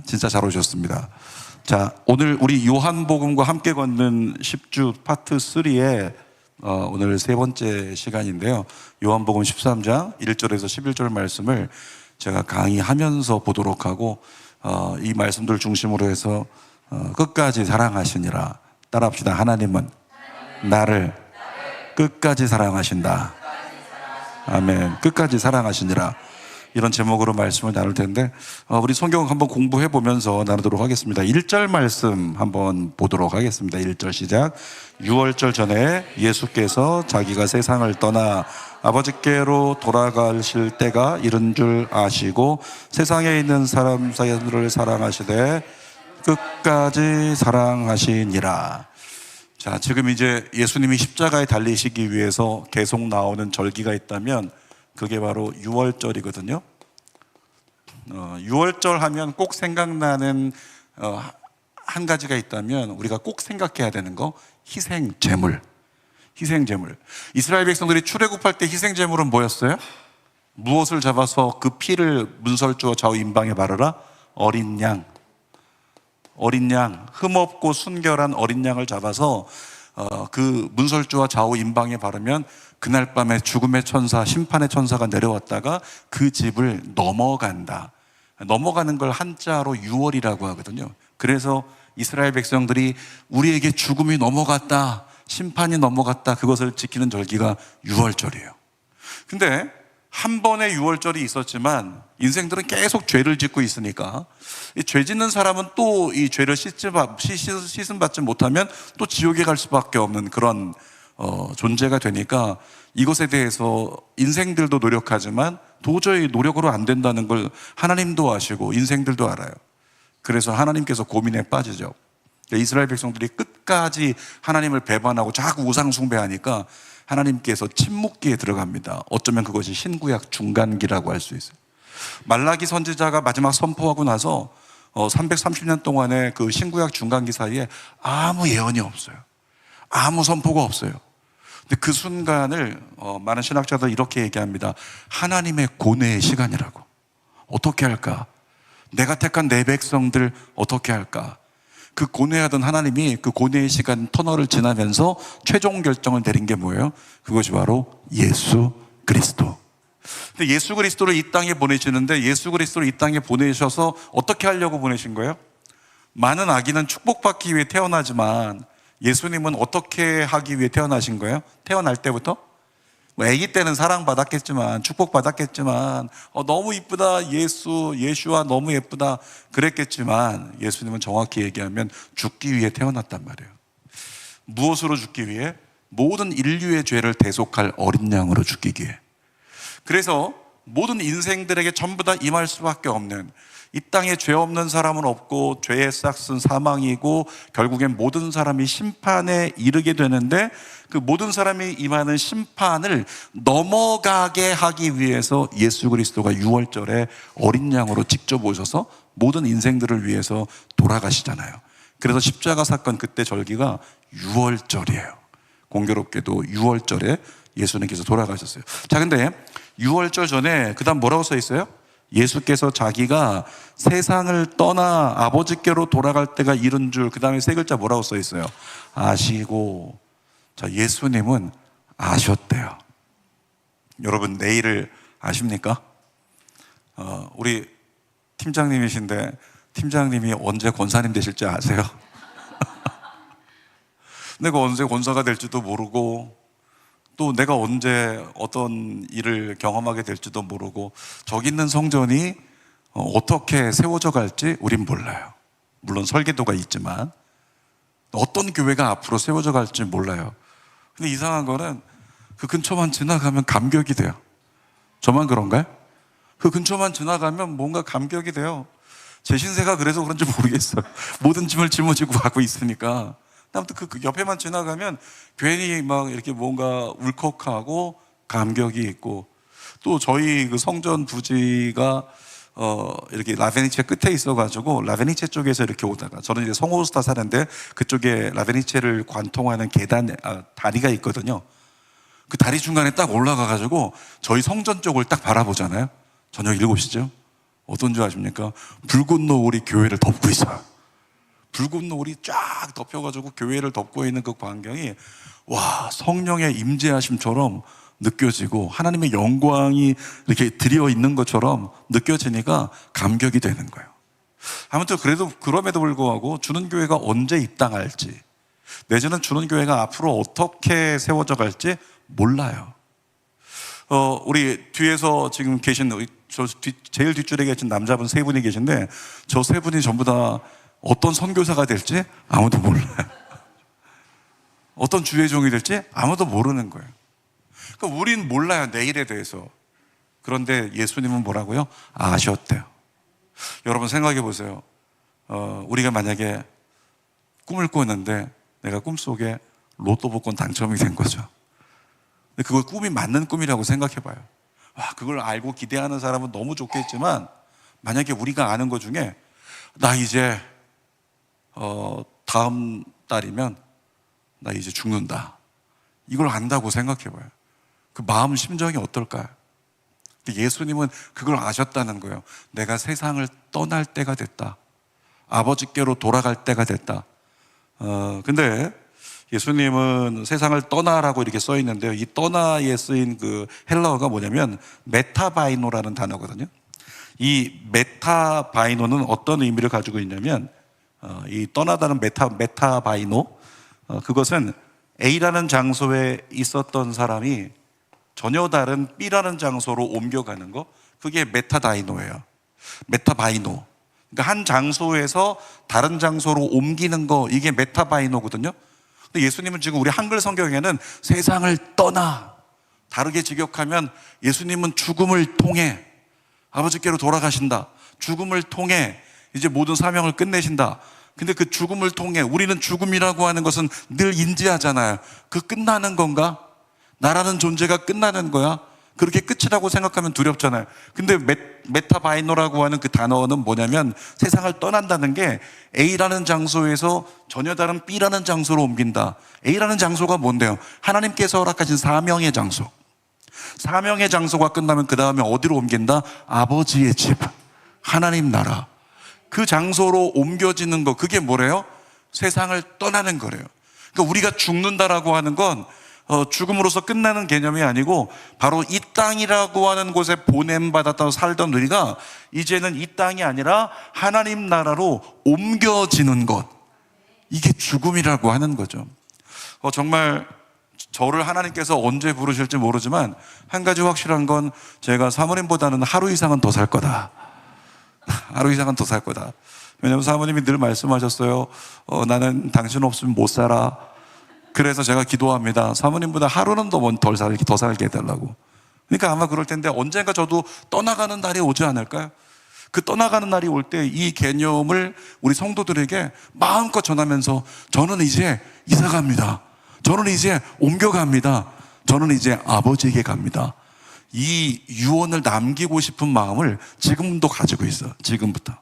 진짜 잘 오셨습니다. 자, 오늘 우리 요한복음과 함께 걷는 10주 파트 3의 오늘 세 번째 시간인데요. 요한복음 13장 1절에서 11절 말씀을 제가 강의하면서 보도록 하고 이 말씀들 중심으로 해서 끝까지 사랑하시니라. 따라합시다. 하나님은 나를 끝까지 사랑하신다. 아멘. 끝까지 사랑하시니라. 이런 제목으로 말씀을 나눌 텐데 우리 성경 한번 공부해 보면서 나누도록 하겠습니다. 1절 말씀 한번 보도록 하겠습니다. 1절 시작. 유월절 전에 예수께서 자기가 세상을 떠나 아버지께로 돌아가실 때가 이른 줄 아시고 세상에 있는 사람들을 사랑하시되 끝까지 사랑하시니라. 자, 지금 이제 예수님이 십자가에 달리시기 위해서 계속 나오는 절기가 있다면 그게 바로 유월절이거든요. 유월절 하면 꼭 생각나는 한 가지가 있다면 우리가 꼭 생각해야 되는 거, 희생제물. 희생제물. 이스라엘 백성들이 출애굽할 때 희생제물은 뭐였어요? 무엇을 잡아서 그 피를 문설주와 좌우 임방에 바르라? 어린 양. 어린 양, 흠없고 순결한 어린 양을 잡아서 그 문설주와 좌우 임방에 바르면 그날 밤에 죽음의 천사, 심판의 천사가 내려왔다가 그 집을 넘어간다. 넘어가는 걸 한자로 유월이라고 하거든요. 그래서 이스라엘 백성들이 우리에게 죽음이 넘어갔다, 심판이 넘어갔다, 그것을 지키는 절기가 유월절이에요. 근데 한 번의 유월절이 있었지만 인생들은 계속 죄를 짓고 있으니까 이 죄 짓는 사람은 또 이 죄를 씻음 받지 못하면 또 지옥에 갈 수밖에 없는 그런 존재가 되니까 이것에 대해서 인생들도 노력하지만 도저히 노력으로 안 된다는 걸 하나님도 아시고 인생들도 알아요. 그래서 하나님께서 고민에 빠지죠. 이스라엘 백성들이 끝까지 하나님을 배반하고 자꾸 우상 숭배하니까 하나님께서 침묵기에 들어갑니다. 어쩌면 그것이 신구약 중간기라고 할 수 있어요. 말라기 선지자가 마지막 선포하고 나서 330년 동안의 그 신구약 중간기 사이에 아무 예언이 없어요. 아무 선포가 없어요. 근데 그 순간을 많은 신학자들 이렇게 얘기합니다. 하나님의 고뇌의 시간이라고. 어떻게 할까? 내가 택한 내 백성들 어떻게 할까? 그 고뇌하던 하나님이 그 고뇌의 시간 터널을 지나면서 최종 결정을 내린 게 뭐예요? 그것이 바로 예수 그리스도. 근데 예수 그리스도를 이 땅에 보내시는데 예수 그리스도를 이 땅에 보내셔서 어떻게 하려고 보내신 거예요? 많은 아기는 축복받기 위해 태어나지만 예수님은 어떻게 하기 위해 태어나신 거예요? 태어날 때부터? 아기 때는 사랑받았겠지만 축복받았겠지만 너무 이쁘다 예수와 너무 예쁘다 그랬겠지만 예수님은 정확히 얘기하면 죽기 위해 태어났단 말이에요. 무엇으로 죽기 위해? 모든 인류의 죄를 대속할 어린 양으로 죽기 위해. 그래서 모든 인생들에게 전부 다 임할 수밖에 없는, 이 땅에 죄 없는 사람은 없고 죄의 싹은 사망이고 결국엔 모든 사람이 심판에 이르게 되는데 그 모든 사람이 임하는 심판을 넘어가게 하기 위해서 예수 그리스도가 유월절에 어린 양으로 직접 오셔서 모든 인생들을 위해서 돌아가시잖아요. 그래서 십자가 사건 그때 절기가 유월절이에요. 공교롭게도 유월절에 예수님께서 돌아가셨어요. 자, 근데 유월절 전에 그 다음 뭐라고 써 있어요? 예수께서 자기가 세상을 떠나 아버지께로 돌아갈 때가 이른 줄, 그 다음에 세 글자 뭐라고 써 있어요? 아시고. 자, 예수님은 아셨대요. 여러분, 내일을 아십니까? 우리 팀장님이신데 팀장님이 언제 권사님 되실지 아세요? 내가 언제 권사가 될지도 모르고 또 내가 언제 어떤 일을 경험하게 될지도 모르고 저기 있는 성전이 어떻게 세워져 갈지 우린 몰라요. 물론 설계도가 있지만 어떤 교회가 앞으로 세워져 갈지 몰라요. 근데 이상한 거는 그 근처만 지나가면 감격이 돼요. 저만 그런가요? 그 근처만 지나가면 뭔가 감격이 돼요. 제 신세가 그래서 그런지 모르겠어요. 모든 짐을 짊어지고 가고 있으니까. 아무튼 그 옆에만 지나가면 괜히 막 이렇게 뭔가 울컥하고 감격이 있고, 또 저희 그 성전 부지가 이렇게 라베니체 끝에 있어가지고 라베니체 쪽에서 이렇게 오다가, 저는 이제 성호스타 사는데 그쪽에 라베니체를 관통하는 다리가 있거든요. 그 다리 중간에 딱 올라가가지고 저희 성전 쪽을 딱 바라보잖아요. 저녁 7시죠. 어떤 줄 아십니까? 붉은 노을이 교회를 덮고 있어요. 붉은 노을이 쫙 덮여가지고 교회를 덮고 있는 그 광경이 와, 성령의 임재하심처럼 느껴지고 하나님의 영광이 이렇게 드리어 있는 것처럼 느껴지니까 감격이 되는 거예요. 아무튼 그래도 그럼에도 불구하고 주는 교회가 언제 입당할지, 내지는 주는 교회가 앞으로 어떻게 세워져 갈지 몰라요. 우리 뒤에서 지금 계신 제일 뒷줄에 계신 남자분 세 분이 계신데 저 세 분이 전부 다 어떤 선교사가 될지 아무도 몰라요. 어떤 주의 종이 될지 아무도 모르는 거예요. 그러니까 우린 몰라요, 내일에 대해서. 그런데 예수님은 뭐라고요? 아셨대요. 여러분 생각해 보세요. 우리가 만약에 꿈을 꿨는데 내가 꿈속에 로또 복권 당첨이 된 거죠. 근데 그걸 꿈이 맞는 꿈이라고 생각해 봐요. 와, 그걸 알고 기대하는 사람은 너무 좋겠지만 만약에 우리가 아는 것 중에 나 이제 다음 달이면 나 이제 죽는다, 이걸 안다고 생각해 봐요. 그 마음 심정이 어떨까요? 근데 예수님은 그걸 아셨다는 거예요. 내가 세상을 떠날 때가 됐다, 아버지께로 돌아갈 때가 됐다. 근데 예수님은 세상을 떠나라고 이렇게 써 있는데요, 이 떠나에 쓰인 그 헬라어가 뭐냐면 메타바이노라는 단어거든요. 이 메타바이노는 어떤 의미를 가지고 있냐면 이 떠나다는 메타바이노, 그것은 A라는 장소에 있었던 사람이 전혀 다른 B라는 장소로 옮겨가는 거, 그게 메타다이노예요. 메타바이노. 그러니까 한 장소에서 다른 장소로 옮기는 거, 이게 메타바이노거든요. 근데 예수님은 지금 우리 한글 성경에는 세상을 떠나, 다르게 직역하면 예수님은 죽음을 통해 아버지께로 돌아가신다, 죽음을 통해 이제 모든 사명을 끝내신다. 근데 그 죽음을 통해, 우리는 죽음이라고 하는 것은 늘 인지하잖아요. 그 끝나는 건가? 나라는 존재가 끝나는 거야? 그렇게 끝이라고 생각하면 두렵잖아요. 근데 메타바이노라고 하는 그 단어는 뭐냐면 세상을 떠난다는 게 A라는 장소에서 전혀 다른 B라는 장소로 옮긴다. A라는 장소가 뭔데요? 하나님께서 허락하신 사명의 장소. 사명의 장소가 끝나면 그 다음에 어디로 옮긴다? 아버지의 집, 하나님 나라. 그 장소로 옮겨지는 거, 그게 뭐래요? 세상을 떠나는 거래요. 그러니까 우리가 죽는다라고 하는 건 죽음으로써 끝나는 개념이 아니고 바로 이 땅이라고 하는 곳에 보냄받았다 살던 우리가 이제는 이 땅이 아니라 하나님 나라로 옮겨지는 것, 이게 죽음이라고 하는 거죠. 정말 저를 하나님께서 언제 부르실지 모르지만 한 가지 확실한 건 제가 사모님보다는 하루 이상은 더 살 거다. 하루 이상은 더 살 거다. 왜냐하면 사모님이 늘 말씀하셨어요. 나는 당신 없으면 못 살아. 그래서 제가 기도합니다. 사모님보다 하루는 더 살게 해달라고. 그러니까 아마 그럴 텐데 언젠가 저도 떠나가는 날이 오지 않을까요? 그 떠나가는 날이 올 때 이 개념을 우리 성도들에게 마음껏 전하면서 저는 이제 이사 갑니다. 저는 이제 옮겨갑니다. 저는 이제 아버지에게 갑니다. 이 유언을 남기고 싶은 마음을 지금도 가지고 있어. 지금부터.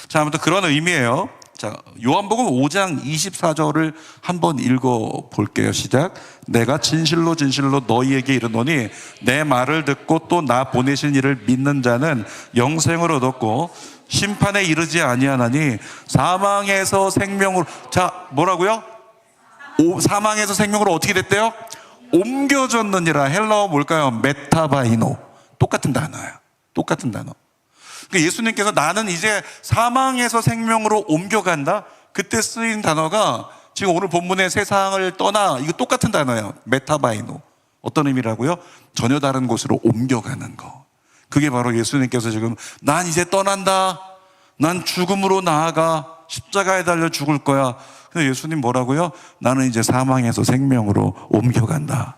자, 아무튼 그런 의미예요. 자, 요한복음 5장 24절을 한번 읽어 볼게요. 시작. 내가 진실로 진실로 너희에게 이르노니 내 말을 듣고 또 나 보내신 이를 믿는 자는 영생을 얻었고 심판에 이르지 아니하나니 사망에서 생명으로, 자, 뭐라고요? 사망에서 생명으로 어떻게 됐대요? 옮겨졌느니라. 헬라어 뭘까요? 메타바이노. 똑같은 단어예요. 똑같은 단어. 그러니까 예수님께서 나는 이제 사망에서 생명으로 옮겨간다, 그때 쓰인 단어가 지금 오늘 본문의 세상을 떠나, 이거 똑같은 단어예요. 메타바이노. 어떤 의미라고요? 전혀 다른 곳으로 옮겨가는 거. 그게 바로 예수님께서 지금 난 이제 떠난다, 난 죽음으로 나아가 십자가에 달려 죽을 거야. 근데 예수님 뭐라고요? 나는 이제 사망에서 생명으로 옮겨간다.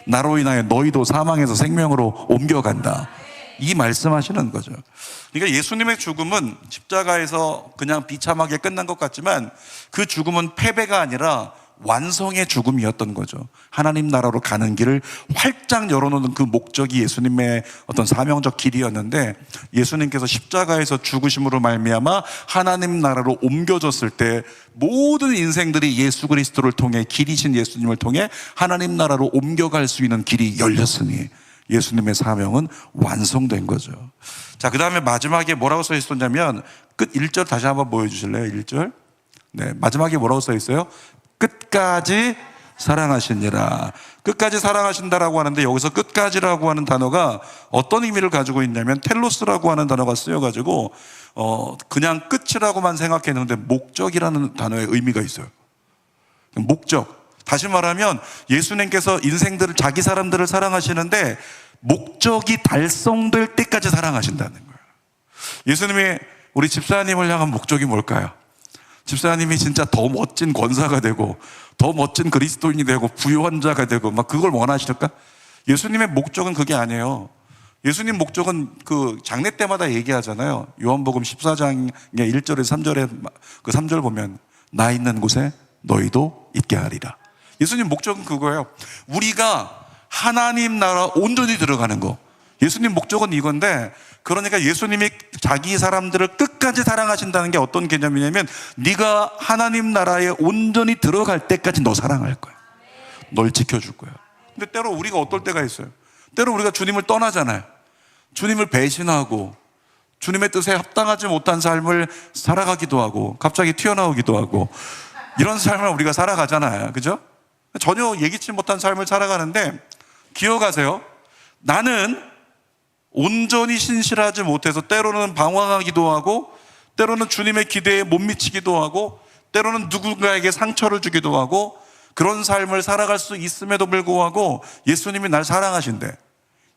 나로 인하여 너희도 사망에서 생명으로 옮겨간다. 이 말씀하시는 거죠. 그러니까 예수님의 죽음은 십자가에서 그냥 비참하게 끝난 것 같지만 그 죽음은 패배가 아니라 완성의 죽음이었던 거죠. 하나님 나라로 가는 길을 활짝 열어놓는 그 목적이 예수님의 어떤 사명적 길이었는데, 예수님께서 십자가에서 죽으심으로 말미암아 하나님 나라로 옮겨졌을 때 모든 인생들이 예수 그리스도를 통해, 길이신 예수님을 통해 하나님 나라로 옮겨갈 수 있는 길이 열렸으니 예수님의 사명은 완성된 거죠. 자, 그 다음에 마지막에 뭐라고 써 있었냐면 끝 1절 다시 한번 보여주실래요? 1절. 네, 마지막에 뭐라고 써 있어요? 끝까지 사랑하시니라. 끝까지 사랑하신다라고 하는데 여기서 끝까지라고 하는 단어가 어떤 의미를 가지고 있냐면 텔로스라고 하는 단어가 쓰여가지고 그냥 끝이라고만 생각했는데 목적이라는 단어의 의미가 있어요. 목적. 다시 말하면 예수님께서 인생들을, 자기 사람들을 사랑하시는데 목적이 달성될 때까지 사랑하신다는 거예요. 예수님이 우리 집사님을 향한 목적이 뭘까요? 집사님이 진짜 더 멋진 권사가 되고 더 멋진 그리스도인이 되고 부유한 자가 되고 막 그걸 원하실까? 예수님의 목적은 그게 아니에요. 예수님 목적은 그 장례 때마다 얘기하잖아요. 요한복음 14장의 1절에서 3절에 그 3절 보면 나 있는 곳에 너희도 있게 하리라. 예수님 목적은 그거예요. 우리가 하나님 나라 온전히 들어가는 거. 예수님 목적은 이건데, 그러니까 예수님이 자기 사람들을 끝까지 사랑하신다는 게 어떤 개념이냐면 네가 하나님 나라에 온전히 들어갈 때까지 너 사랑할 거야. 널 지켜줄 거야. 근데 때로 우리가 어떨 때가 있어요. 때로 우리가 주님을 떠나잖아요. 주님을 배신하고 주님의 뜻에 합당하지 못한 삶을 살아가기도 하고 갑자기 튀어나오기도 하고 이런 삶을 우리가 살아가잖아요. 그죠? 전혀 예기치 못한 삶을 살아가는데 기억하세요. 나는 온전히 신실하지 못해서 때로는 방황하기도 하고 때로는 주님의 기대에 못 미치기도 하고 때로는 누군가에게 상처를 주기도 하고 그런 삶을 살아갈 수 있음에도 불구하고 예수님이 날 사랑하신대.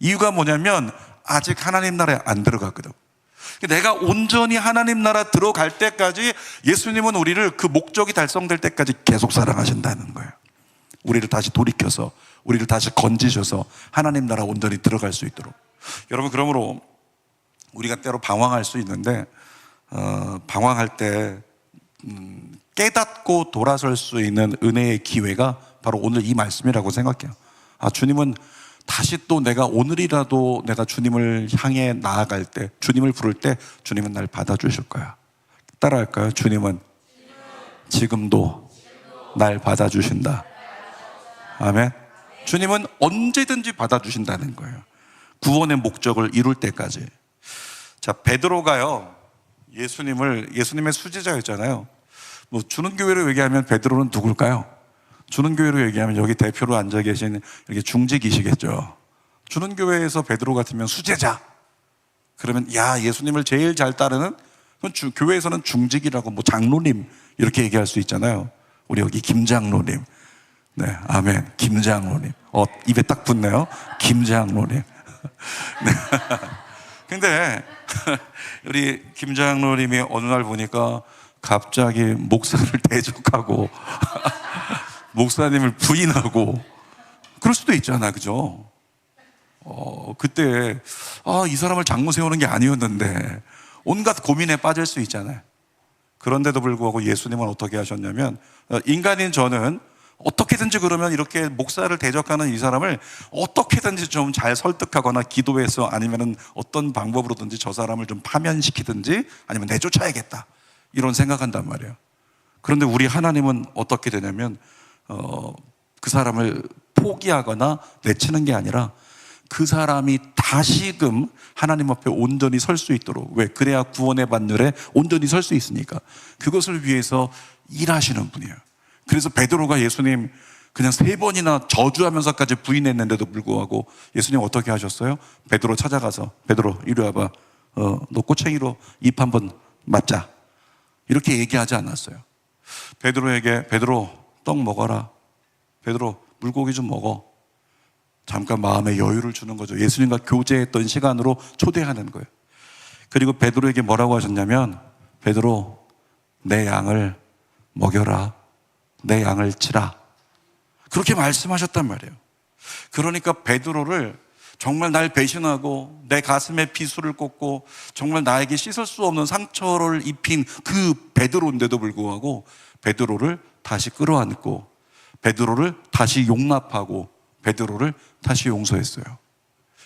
이유가 뭐냐면 아직 하나님 나라에 안 들어갔거든. 내가 온전히 하나님 나라 들어갈 때까지 예수님은 우리를 그 목적이 달성될 때까지 계속 사랑하신다는 거예요. 우리를 다시 돌이켜서 우리를 다시 건지셔서 하나님 나라 온전히 들어갈 수 있도록. 여러분, 그러므로 우리가 때로 방황할 수 있는데 방황할 때 깨닫고 돌아설 수 있는 은혜의 기회가 바로 오늘 이 말씀이라고 생각해요. 주님은 다시 또 내가 오늘이라도 내가 주님을 향해 나아갈 때, 주님을 부를 때 주님은 날 받아주실 거야. 따라할까요? 주님은 지금도 날 받아주신다. 아멘. 주님은 언제든지 받아주신다는 거예요. 구원의 목적을 이룰 때까지. 자, 베드로가요, 예수님의 수제자였잖아요. 뭐 주는 교회로 얘기하면 베드로는 누굴까요? 주는 교회로 얘기하면 여기 대표로 앉아 계신 이렇게 중직이시겠죠. 주는 교회에서 베드로 같으면 수제자. 그러면 야, 예수님을 제일 잘 따르는 교회에서는 중직이라고, 뭐 장로님 이렇게 얘기할 수 있잖아요. 우리 여기 김장로님. 네, 아멘. 김장로님. 입에 딱 붙네요. 김장로님. 네. 근데 우리 김장로님이 어느 날 보니까 갑자기 목사를 대적하고 목사님을 부인하고 그럴 수도 있잖아, 그죠? 그때 이 사람을 장로 세우는 게 아니었는데 온갖 고민에 빠질 수 있잖아요. 그런데도 불구하고 예수님은 어떻게 하셨냐면, 인간인 저는 어떻게든지 그러면 이렇게 목사를 대적하는 이 사람을 어떻게든지 좀 잘 설득하거나 기도해서 아니면 어떤 방법으로든지 저 사람을 좀 파면시키든지 아니면 내쫓아야겠다, 이런 생각한단 말이에요. 그런데 우리 하나님은 어떻게 되냐면 그 사람을 포기하거나 내치는 게 아니라 그 사람이 다시금 하나님 앞에 온전히 설 수 있도록, 왜? 그래야 구원의 반열에 온전히 설 수 있으니까 그것을 위해서 일하시는 분이에요. 그래서 베드로가 예수님 그냥 3번이나 저주하면서까지 부인했는데도 불구하고 예수님 어떻게 하셨어요? 베드로 찾아가서 베드로 이리 와봐, 너 꼬챙이로 입 한번 맞자, 이렇게 얘기하지 않았어요. 베드로에게 베드로 떡 먹어라, 베드로 물고기 좀 먹어. 잠깐 마음의 여유를 주는 거죠. 예수님과 교제했던 시간으로 초대하는 거예요. 그리고 베드로에게 뭐라고 하셨냐면, 베드로 내 양을 먹여라, 내 양을 치라, 그렇게 말씀하셨단 말이에요. 그러니까 베드로를 정말 날 배신하고 내 가슴에 비수를 꽂고 정말 나에게 씻을 수 없는 상처를 입힌 그 베드로인데도 불구하고 베드로를 다시 끌어안고 베드로를 다시 용납하고 베드로를 다시 용서했어요.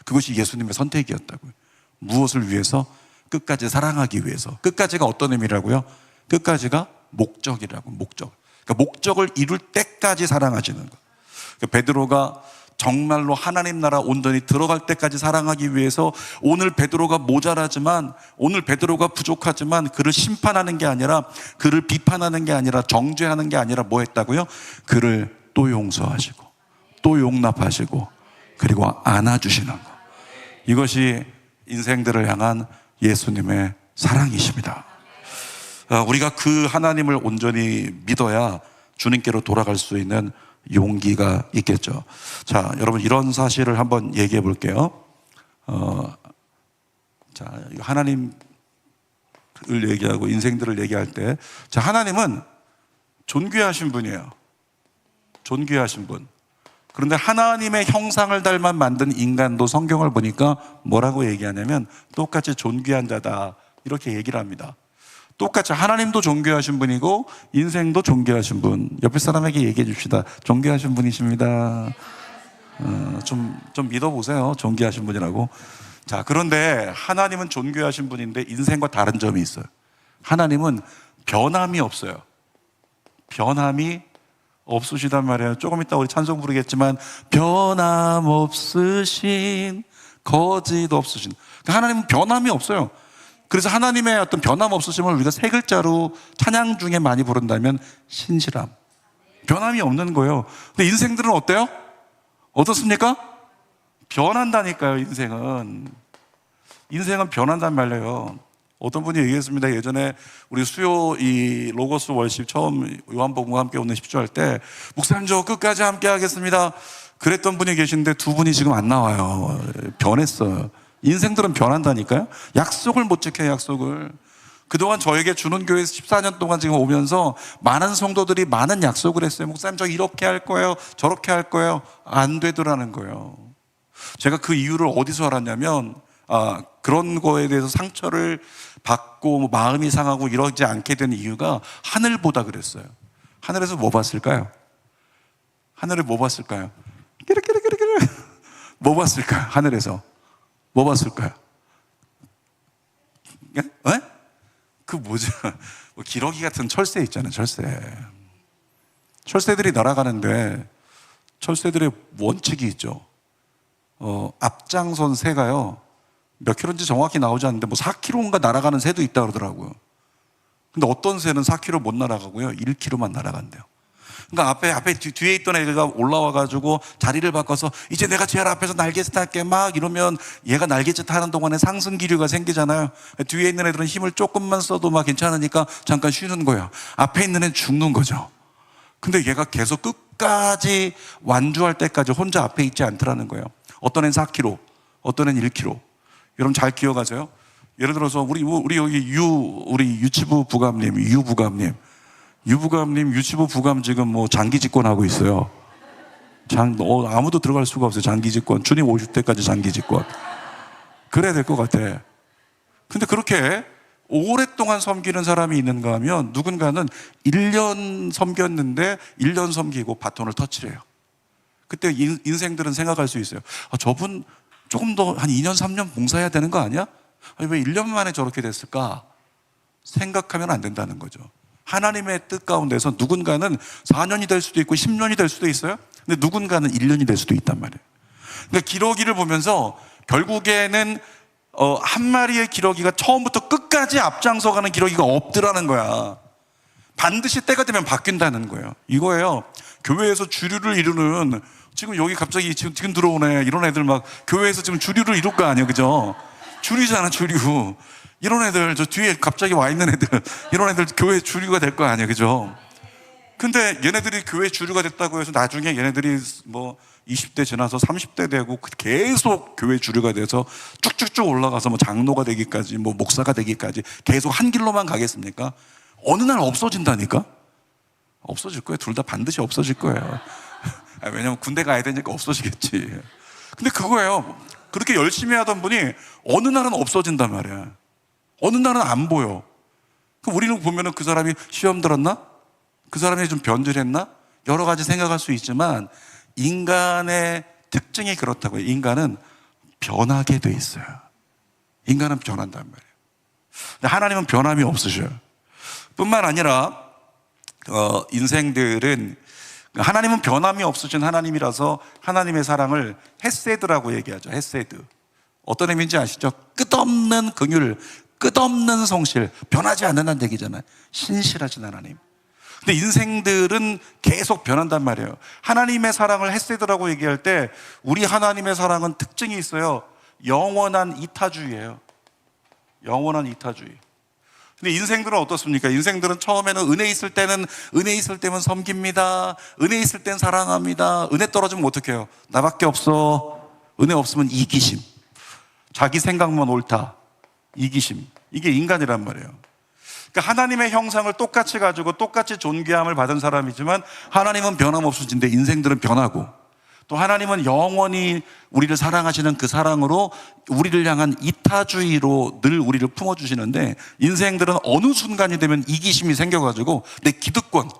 그것이 예수님의 선택이었다고요. 무엇을 위해서? 끝까지 사랑하기 위해서. 끝까지가 어떤 의미라고요? 끝까지가 목적이라고. 목적. 그러니까 목적을 이룰 때까지 사랑하시는 거. 그러니까 베드로가 정말로 하나님 나라 온전히 들어갈 때까지 사랑하기 위해서 오늘 베드로가 모자라지만, 오늘 베드로가 부족하지만 그를 심판하는 게 아니라, 그를 비판하는 게 아니라, 정죄하는 게 아니라 뭐 했다고요? 그를 또 용서하시고 또 용납하시고 그리고 안아주시는 거. 이것이 인생들을 향한 예수님의 사랑이십니다. 우리가 그 하나님을 온전히 믿어야 주님께로 돌아갈 수 있는 용기가 있겠죠. 자, 여러분, 이런 사실을 한번 얘기해 볼게요. 자, 하나님을 얘기하고 인생들을 얘기할 때, 자, 하나님은 존귀하신 분이에요. 존귀하신 분. 그런데 하나님의 형상을 닮아 만든 인간도 성경을 보니까 뭐라고 얘기하냐면 똑같이 존귀한 자다, 이렇게 얘기를 합니다. 똑같이 하나님도 존귀하신 분이고 인생도 존귀하신 분. 옆에 사람에게 얘기해 줍시다. 존귀하신 분이십니다. 좀 믿어보세요. 존귀하신 분이라고. 자, 그런데 하나님은 존귀하신 분인데 인생과 다른 점이 있어요. 하나님은 변함이 없어요. 변함이 없으시단 말이에요. 조금 이따 우리 찬송 부르겠지만, 변함없으신, 거짓 없으신. 하나님은 변함이 없어요. 그래서 하나님의 어떤 변함 없으심을 우리가 세 글자로 찬양 중에 많이 부른다면 신실함. 변함이 없는 거예요. 근데 인생들은 어때요? 어떻습니까? 변한다니까요. 인생은 변한단 말이에요. 어떤 분이 얘기했습니다. 예전에 우리 수요 이 로고스 월십 처음 요한복음과 함께 오는 10주 할 때, 목사님 저 끝까지 함께 하겠습니다, 그랬던 분이 계신데 두 분이 지금 안 나와요. 변했어요. 인생들은 변한다니까요. 약속을 못 지켜요. 약속을. 그동안 저에게 주는 교회에서 14년 동안 지금 오면서 많은 성도들이 많은 약속을 했어요. 목사님 저 이렇게 할 거예요, 저렇게 할 거예요. 안 되더라는 거예요. 제가 그 이유를 어디서 알았냐면, 그런 거에 대해서 상처를 받고 마음이 상하고 이러지 않게 된 이유가 하늘보다 그랬어요. 하늘에서 뭐 봤을까요? 하늘을 뭐 봤을까요? 끼르끼르끼르끼르. 뭐 봤을까요? 하늘에서 뭐 봤을까요? 예? 그 뭐죠? 뭐 기러기 같은 철새 있잖아요. 철새들이 날아가는데 철새들의 원칙이 있죠. 앞장선 새가요, 몇 킬로인지 정확히 나오지 않는데 뭐 4km인가 날아가는 새도 있다 그러더라고요. 근데 어떤 새는 4km 못 날아가고요, 1km만 날아간대요. 그러니까 앞에 뒤에 있던 애가 올라와가지고 자리를 바꿔서 이제 내가 제일 앞에서 날개짓 할게 막 이러면, 얘가 날개짓 하는 동안에 상승 기류가 생기잖아요. 뒤에 있는 애들은 힘을 조금만 써도 막 괜찮으니까 잠깐 쉬는 거예요. 앞에 있는 애는 죽는 거죠. 근데 얘가 계속 끝까지 완주할 때까지 혼자 앞에 있지 않더라는 거예요. 어떤 애는 4km, 어떤 애는 1km. 여러분 잘 기억하세요? 예를 들어서 우리 여기 우리 유치부 부감님, 유부감님 유치부 부감 지금 뭐 장기 집권하고 있어요. 아무도 들어갈 수가 없어요. 장기 집권. 주님 오실 때까지 장기 집권. 그래야 될 것 같아. 근데 그렇게 오랫동안 섬기는 사람이 있는가 하면, 누군가는 1년 섬겼는데 1년 섬기고 바톤을 터치래요. 그때 인생들은 생각할 수 있어요. 저분 조금 더 한 2년 3년 봉사해야 되는 거 아니야? 왜 1년 만에 저렇게 됐을까? 생각하면 안 된다는 거죠. 하나님의 뜻 가운데서 누군가는 4년이 될 수도 있고 10년이 될 수도 있어요. 근데 누군가는 1년이 될 수도 있단 말이에요. 그러니까 기러기를 보면서 결국에는 한 마리의 기러기가 처음부터 끝까지 앞장서가는 기러기가 없더라는 거야. 반드시 때가 되면 바뀐다는 거예요. 이거예요. 교회에서 주류를 이루는, 지금 여기 갑자기 지금 들어오네, 이런 애들 막 교회에서 지금 주류를 이룰 거 아니에요, 그죠? 주류잖아, 주류. 이런 애들, 저 뒤에 갑자기 와 있는 애들, 이런 애들 교회 주류가 될 거 아니에요, 그죠? 근데 얘네들이 교회 주류가 됐다고 해서 나중에 얘네들이 뭐 20대 지나서 30대 되고 계속 교회 주류가 돼서 쭉쭉쭉 올라가서 뭐 장로가 되기까지, 뭐 목사가 되기까지 계속 한 길로만 가겠습니까? 어느 날 없어진다니까? 없어질 거예요. 둘 다 반드시 없어질 거예요. 왜냐면 군대 가야 되니까 없어지겠지. 근데 그거예요. 그렇게 열심히 하던 분이 어느 날은 없어진단 말이야. 어느 날은 안 보여. 그럼 우리는 보면은 그 사람이 시험 들었나? 그 사람이 좀 변질했나? 여러 가지 생각할 수 있지만, 인간의 특징이 그렇다고요. 인간은 변하게 돼 있어요. 인간은 변한단 말이에요. 근데 하나님은 변함이 없으셔요. 뿐만 아니라 인생들은 하나님은 변함이 없으신 하나님이라서 하나님의 사랑을 헤세드라고 얘기하죠. 헤세드. 어떤 의미인지 아시죠? 끝없는 긍휼, 끝없는 성실, 변하지 않는다는 얘기잖아요. 신실하신 하나님. 근데 인생들은 계속 변한단 말이에요. 하나님의 사랑을 헤세드라고 얘기할 때 우리 하나님의 사랑은 특징이 있어요. 영원한 이타주의예요. 영원한 이타주의. 근데 인생들은 어떻습니까? 인생들은 처음에는 은혜 있을 때는 섬깁니다. 은혜 있을 땐 사랑합니다. 은혜 떨어지면 어떻게 해요? 나밖에 없어. 은혜 없으면 이기심. 자기 생각만 옳다. 이기심. 이게 인간이란 말이에요. 그러니까 하나님의 형상을 똑같이 가지고 똑같이 존귀함을 받은 사람이지만 하나님은 변함없으신데 인생들은 변하고, 또 하나님은 영원히 우리를 사랑하시는 그 사랑으로 우리를 향한 이타주의로 늘 우리를 품어주시는데, 인생들은 어느 순간이 되면 이기심이 생겨가지고 내 기득권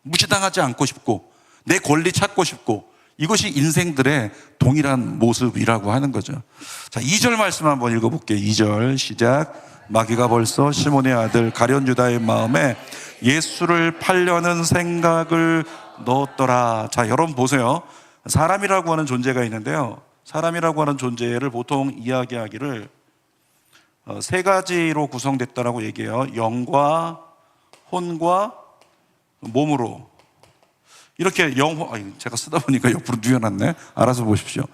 무시당하지 않고 싶고 내 권리 찾고 싶고, 이것이 인생들의 동일한 모습이라고 하는 거죠. 자, 2절 말씀 한번 읽어볼게요. 2절 시작. 마귀가 벌써 시몬의 아들 가룟 유다의 마음에 예수를 팔려는 생각을 넣었더라. 자, 여러분 보세요. 사람이라고 하는 존재가 있는데요, 사람이라고 하는 존재를 보통 이야기하기를 세 가지로 구성됐다라고 얘기해요. 영과 혼과 몸으로. 이렇게 제가 쓰다 보니까 옆으로 뉘어놨네. 알아서 보십시오.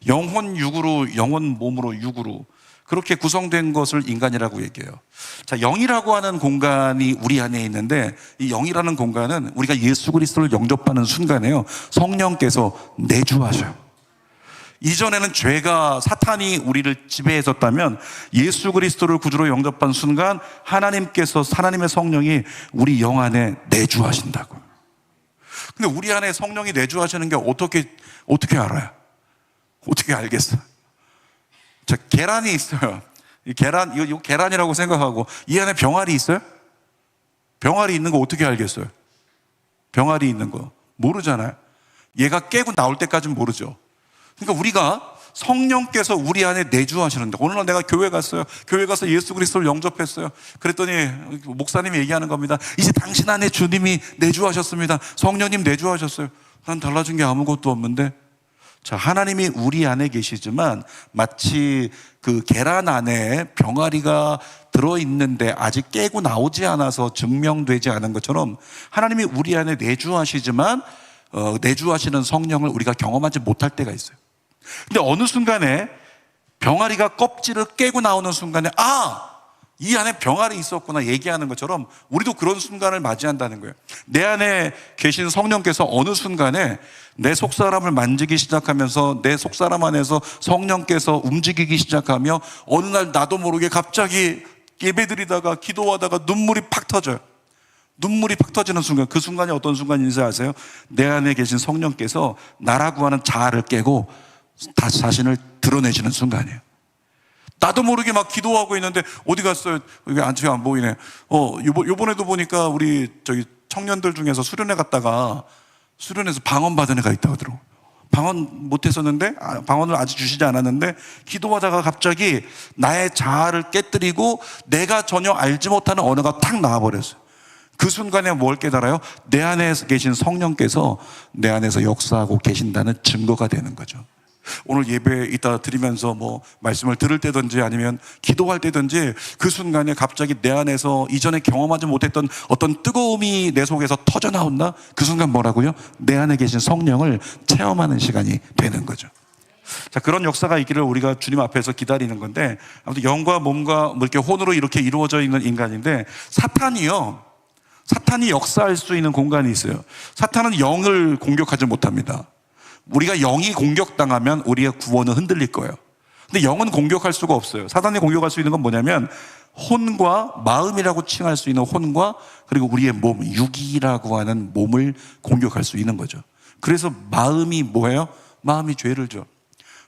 영혼 육으로, 영혼 몸으로 육으로, 그렇게 구성된 것을 인간이라고 얘기해요. 자, 영이라고 하는 공간이 우리 안에 있는데, 이 영이라는 공간은 우리가 예수 그리스도를 영접하는 순간에요, 성령께서 내주하셔요. 이전에는 죄가, 사탄이 우리를 지배했었다면 예수 그리스도를 구주로 영접한 순간 하나님께서, 하나님의 성령이 우리 영 안에 내주하신다고. 근데 우리 안에 성령이 내주하시는 게 어떻게 알아요? 어떻게 알겠어요? 자, 계란이 있어요. 이거 계란이라고 생각하고 이 안에 병아리 있어요? 병아리 있는 거 어떻게 알겠어요? 병아리 있는 거 모르잖아요. 얘가 깨고 나올 때까지는 모르죠. 그러니까 우리가, 성령께서 우리 안에 내주하시는데, 어느 날 내가 교회 갔어요. 교회 가서 예수 그리스도를 영접했어요. 그랬더니 목사님이 얘기하는 겁니다. 이제 당신 안에 주님이 내주하셨습니다. 성령님 내주하셨어요. 난 달라진 게 아무것도 없는데. 자, 하나님이 우리 안에 계시지만 마치 그 계란 안에 병아리가 들어있는데 아직 깨고 나오지 않아서 증명되지 않은 것처럼, 하나님이 우리 안에 내주하시지만 내주하시는 성령을 우리가 경험하지 못할 때가 있어요. 근데 어느 순간에 병아리가 껍질을 깨고 나오는 순간에 이 안에 병아리 있었구나 얘기하는 것처럼 우리도 그런 순간을 맞이한다는 거예요. 내 안에 계신 성령께서 어느 순간에 내 속사람을 만지기 시작하면서 내 속사람 안에서 성령께서 움직이기 시작하며, 어느 날 나도 모르게 갑자기 예배드리다가 기도하다가 눈물이 팍 터져요. 눈물이 팍 터지는 순간, 그 순간이 어떤 순간인지 아세요? 내 안에 계신 성령께서 나라고 하는 자아를 깨고 다시 자신을 드러내시는 순간이에요. 나도 모르게 막 기도하고 있는데 어디 갔어요? 이게 안 보이네. 요번에도 보니까 우리 청년들 중에서 수련회 갔다가 수련회에서 방언 받은 애가 있다고 하더라고요. 방언 못했었는데, 방언을 아직 주시지 않았는데, 기도하다가 갑자기 나의 자아를 깨뜨리고 내가 전혀 알지 못하는 언어가 탁 나와버렸어요. 그 순간에 뭘 깨달아요? 내 안에 계신 성령께서 내 안에서 역사하고 계신다는 증거가 되는 거죠. 오늘 예배 이따 드리면서 말씀을 들을 때든지 아니면 기도할 때든지 그 순간에 갑자기 내 안에서 이전에 경험하지 못했던 어떤 뜨거움이 내 속에서 터져 나온다? 그 순간 뭐라고요? 내 안에 계신 성령을 체험하는 시간이 되는 거죠. 자, 그런 역사가 있기를 우리가 주님 앞에서 기다리는 건데, 아무튼 영과 몸과 이렇게 혼으로 이렇게 이루어져 있는 인간인데, 사탄이 역사할 수 있는 공간이 있어요. 사탄은 영을 공격하지 못합니다. 우리가 영이 공격당하면 우리의 구원은 흔들릴 거예요. 근데 영은 공격할 수가 없어요. 사탄이 공격할 수 있는 건 뭐냐면 혼과, 마음이라고 칭할 수 있는 혼과, 그리고 우리의 몸, 육이라고 하는 몸을 공격할 수 있는 거죠. 그래서 마음이 뭐예요? 마음이 죄를 져.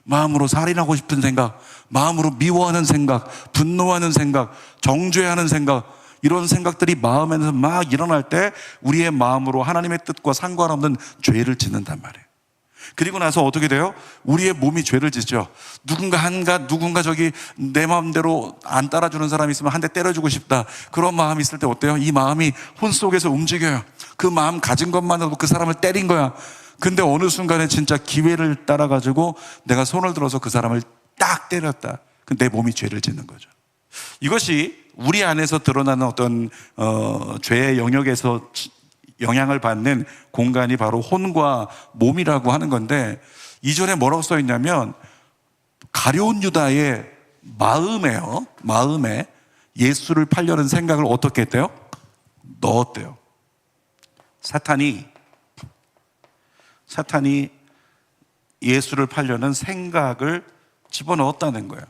마음으로 살인하고 싶은 생각, 마음으로 미워하는 생각, 분노하는 생각, 정죄하는 생각, 이런 생각들이 마음에서 막 일어날 때 우리의 마음으로 하나님의 뜻과 상관없는 죄를 짓는단 말이에요. 그리고 나서 어떻게 돼요? 우리의 몸이 죄를 짓죠. 누군가 저기 내 마음대로 안 따라주는 사람이 있으면 한 대 때려주고 싶다, 그런 마음이 있을 때 어때요? 이 마음이 혼 속에서 움직여요. 그 마음 가진 것만으로도 그 사람을 때린 거야. 근데 어느 순간에 진짜 기회를 따라가지고 내가 손을 들어서 그 사람을 딱 때렸다. 내 몸이 죄를 짓는 거죠. 이것이 우리 안에서 드러나는 어떤 죄의 영역에서 영향을 받는 공간이 바로 혼과 몸이라고 하는 건데, 2절에 뭐라고 써 있냐면 가룟 유다의 마음에 예수를 팔려는 생각을 어떻게 했대요? 넣었대요. 사탄이 예수를 팔려는 생각을 집어넣었다는 거예요.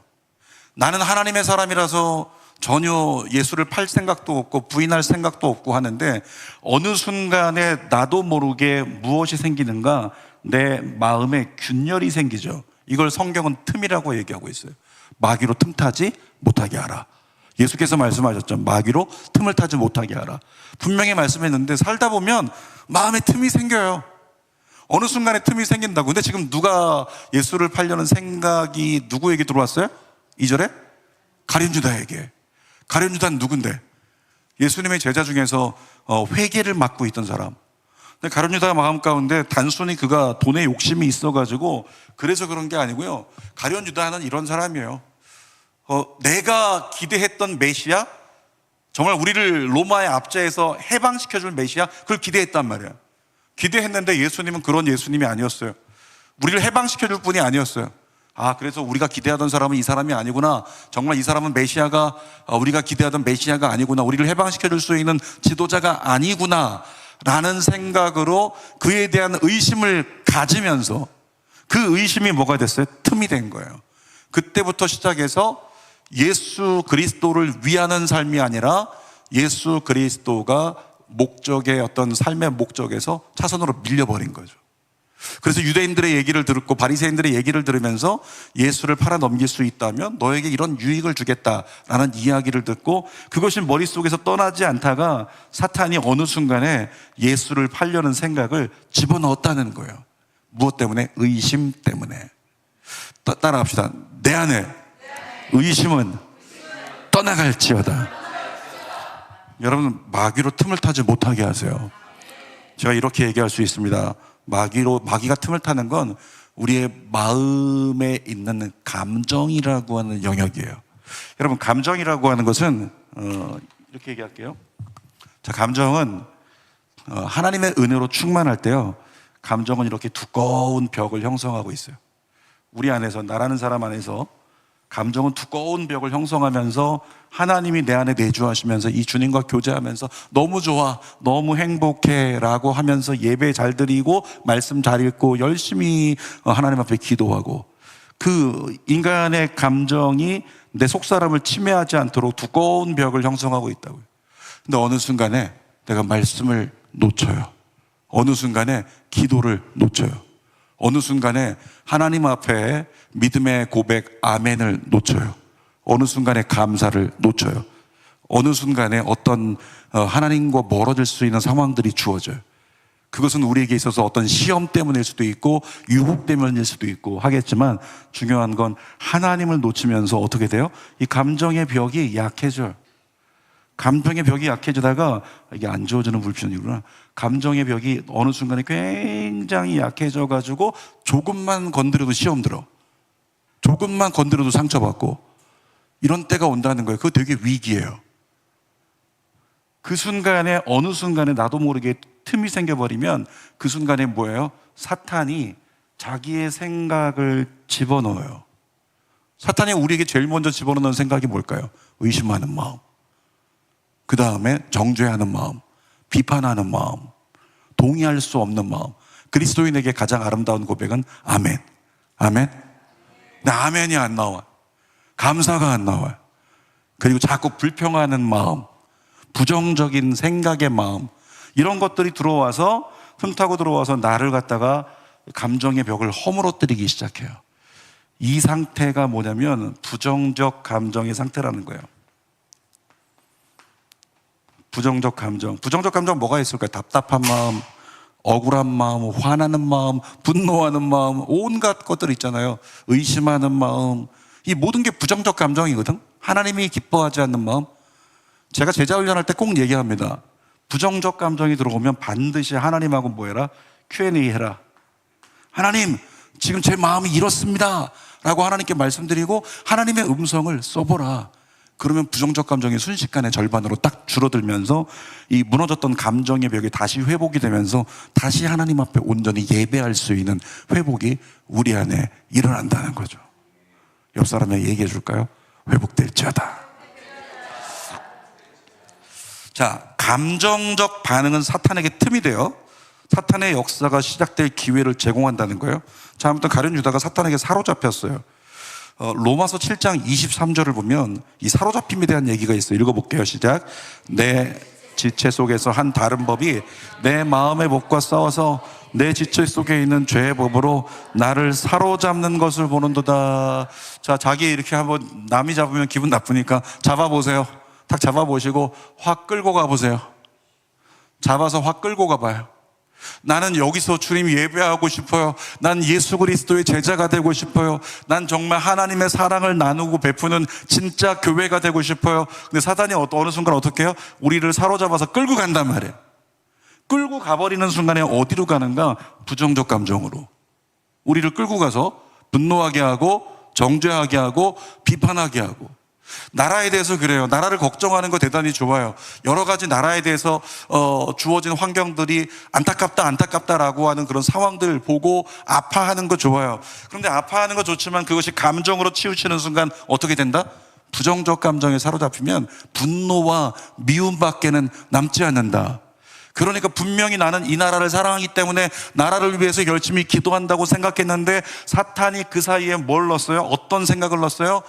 나는 하나님의 사람이라서 전혀 예수를 팔 생각도 없고 부인할 생각도 없고 하는데, 어느 순간에 나도 모르게 무엇이 생기는가? 내 마음에 균열이 생기죠. 이걸 성경은 틈이라고 얘기하고 있어요. 마귀로 틈타지 못하게 하라. 예수께서 말씀하셨죠. 마귀로 틈을 타지 못하게 하라. 분명히 말씀했는데 살다 보면 마음에 틈이 생겨요. 어느 순간에 틈이 생긴다고. 근데 지금 누가 예수를 팔려는 생각이 누구에게 들어왔어요? 2절에 가룟 유다에게. 가룟 유다는 누군데? 예수님의 제자 중에서 회계를 맡고 있던 사람. 근데 가룟 유다 마음 가운데 단순히 그가 돈에 욕심이 있어가지고 그래서 그런 게 아니고요. 가룟 유다는 이런 사람이에요. 내가 기대했던 메시아, 정말 우리를 로마의 압제에서 해방시켜줄 메시아, 그걸 기대했단 말이에요. 기대했는데 예수님은 그런 예수님이 아니었어요. 우리를 해방시켜줄 분이 아니었어요. 그래서 우리가 기대하던 사람은 이 사람이 아니구나. 정말 이 사람은 메시아가, 우리가 기대하던 메시아가 아니구나. 우리를 해방시켜줄 수 있는 지도자가 아니구나 라는 생각으로 그에 대한 의심을 가지면서, 그 의심이 뭐가 됐어요? 틈이 된 거예요. 그때부터 시작해서 예수 그리스도를 위하는 삶이 아니라 예수 그리스도가 목적의 어떤 삶의 목적에서 차선으로 밀려버린 거죠. 그래서 유대인들의 얘기를 듣고 바리새인들의 얘기를 들으면서 예수를 팔아 넘길 수 있다면 너에게 이런 유익을 주겠다라는 이야기를 듣고 그것이 머릿속에서 떠나지 않다가 사탄이 어느 순간에 예수를 팔려는 생각을 집어넣었다는 거예요. 무엇 때문에? 의심 때문에. 따라합시다. 내 안에 의심은 떠나갈지어다. 여러분, 마귀로 틈을 타지 못하게 하세요. 제가 이렇게 얘기할 수 있습니다. 마귀가 틈을 타는 건 우리의 마음에 있는 감정이라고 하는 영역이에요. 여러분, 감정이라고 하는 것은 이렇게 얘기할게요. 자, 감정은 하나님의 은혜로 충만할 때요, 감정은 이렇게 두꺼운 벽을 형성하고 있어요. 우리 안에서, 나라는 사람 안에서 감정은 두꺼운 벽을 형성하면서 하나님이 내 안에 내주하시면서 이 주님과 교제하면서 너무 좋아, 너무 행복해 라고 하면서 예배 잘 드리고 말씀 잘 읽고 열심히 하나님 앞에 기도하고, 그 인간의 감정이 내 속사람을 침해하지 않도록 두꺼운 벽을 형성하고 있다고요. 근데 어느 순간에 내가 말씀을 놓쳐요. 어느 순간에 기도를 놓쳐요. 어느 순간에 하나님 앞에 믿음의 고백 아멘을 놓쳐요. 어느 순간에 감사를 놓쳐요. 어느 순간에 어떤 하나님과 멀어질 수 있는 상황들이 주어져요. 그것은 우리에게 있어서 어떤 시험 때문일 수도 있고 유혹 때문일 수도 있고 하겠지만, 중요한 건 하나님을 놓치면서 어떻게 돼요? 이 감정의 벽이 약해져요. 감정의 벽이 약해지다가, 이게 안 지워지는 불편이구나. 감정의 벽이 어느 순간에 굉장히 약해져가지고 조금만 건드려도 시험 들어. 조금만 건드려도 상처받고, 이런 때가 온다는 거예요. 그거 되게 위기예요. 그 순간에, 어느 순간에 나도 모르게 틈이 생겨버리면 그 순간에 뭐예요? 사탄이 자기의 생각을 집어넣어요. 사탄이 우리에게 제일 먼저 집어넣는 생각이 뭘까요? 의심하는 마음, 그 다음에 정죄하는 마음, 비판하는 마음, 동의할 수 없는 마음. 그리스도인에게 가장 아름다운 고백은 아멘. 아멘. 근데 아멘이 안 나와. 감사가 안 나와요. 그리고 자꾸 불평하는 마음, 부정적인 생각의 마음, 이런 것들이 들어와서, 틈타고 들어와서 나를 갖다가 감정의 벽을 허물어뜨리기 시작해요. 이 상태가 뭐냐면 부정적 감정의 상태라는 거예요. 부정적 감정 뭐가 있을까요? 답답한 마음, 억울한 마음, 화나는 마음, 분노하는 마음, 온갖 것들 있잖아요. 의심하는 마음, 이 모든 게 부정적 감정이거든. 하나님이 기뻐하지 않는 마음. 제가 제자 훈련할 때 꼭 얘기합니다. 부정적 감정이 들어오면 반드시 하나님하고 뭐 해라? Q&A 해라. 하나님, 지금 제 마음이 이렇습니다 라고 하나님께 말씀드리고 하나님의 음성을 써보라. 그러면 부정적 감정이 순식간에 절반으로 딱 줄어들면서 이 무너졌던 감정의 벽이 다시 회복이 되면서 다시 하나님 앞에 온전히 예배할 수 있는 회복이 우리 안에 일어난다는 거죠. 옆 사람에게 얘기해 줄까요? 회복될지어다. 자, 감정적 반응은 사탄에게 틈이 돼요. 사탄의 역사가 시작될 기회를 제공한다는 거예요. 자, 아무튼 가룟 유다가 사탄에게 사로잡혔어요. 로마서 7장 23절을 보면 이 사로잡힘에 대한 얘기가 있어요. 읽어볼게요. 시작. 내 지체 속에서 한 다른 법이 내 마음의 법과 싸워서 내 지체 속에 있는 죄의 법으로 나를 사로잡는 것을 보는도다. 자, 자기 이렇게 한번 남이 잡으면 기분 나쁘니까 잡아보세요. 딱 잡아보시고 확 끌고 가보세요. 잡아서 확 끌고 가봐요. 나는 여기서 주님 예배하고 싶어요. 난 예수 그리스도의 제자가 되고 싶어요. 난 정말 하나님의 사랑을 나누고 베푸는 진짜 교회가 되고 싶어요. 근데 사단이 어느 순간 어떻게 해요? 우리를 사로잡아서 끌고 간단 말이에요. 끌고 가버리는 순간에 어디로 가는가? 부정적 감정으로 우리를 끌고 가서 분노하게 하고 정죄하게 하고 비판하게 하고. 나라에 대해서 그래요. 나라를 걱정하는 거 대단히 좋아요. 여러 가지 나라에 대해서 주어진 환경들이 안타깝다라고 하는 그런 상황들 보고 아파하는 거 좋아요. 그런데 아파하는 거 좋지만 그것이 감정으로 치우치는 순간 어떻게 된다? 부정적 감정에 사로잡히면 분노와 미움밖에는 남지 않는다. 그러니까 분명히 나는 이 나라를 사랑하기 때문에 나라를 위해서 열심히 기도한다고 생각했는데 사탄이 그 사이에 뭘 넣었어요? 어떤 생각을 넣었어요?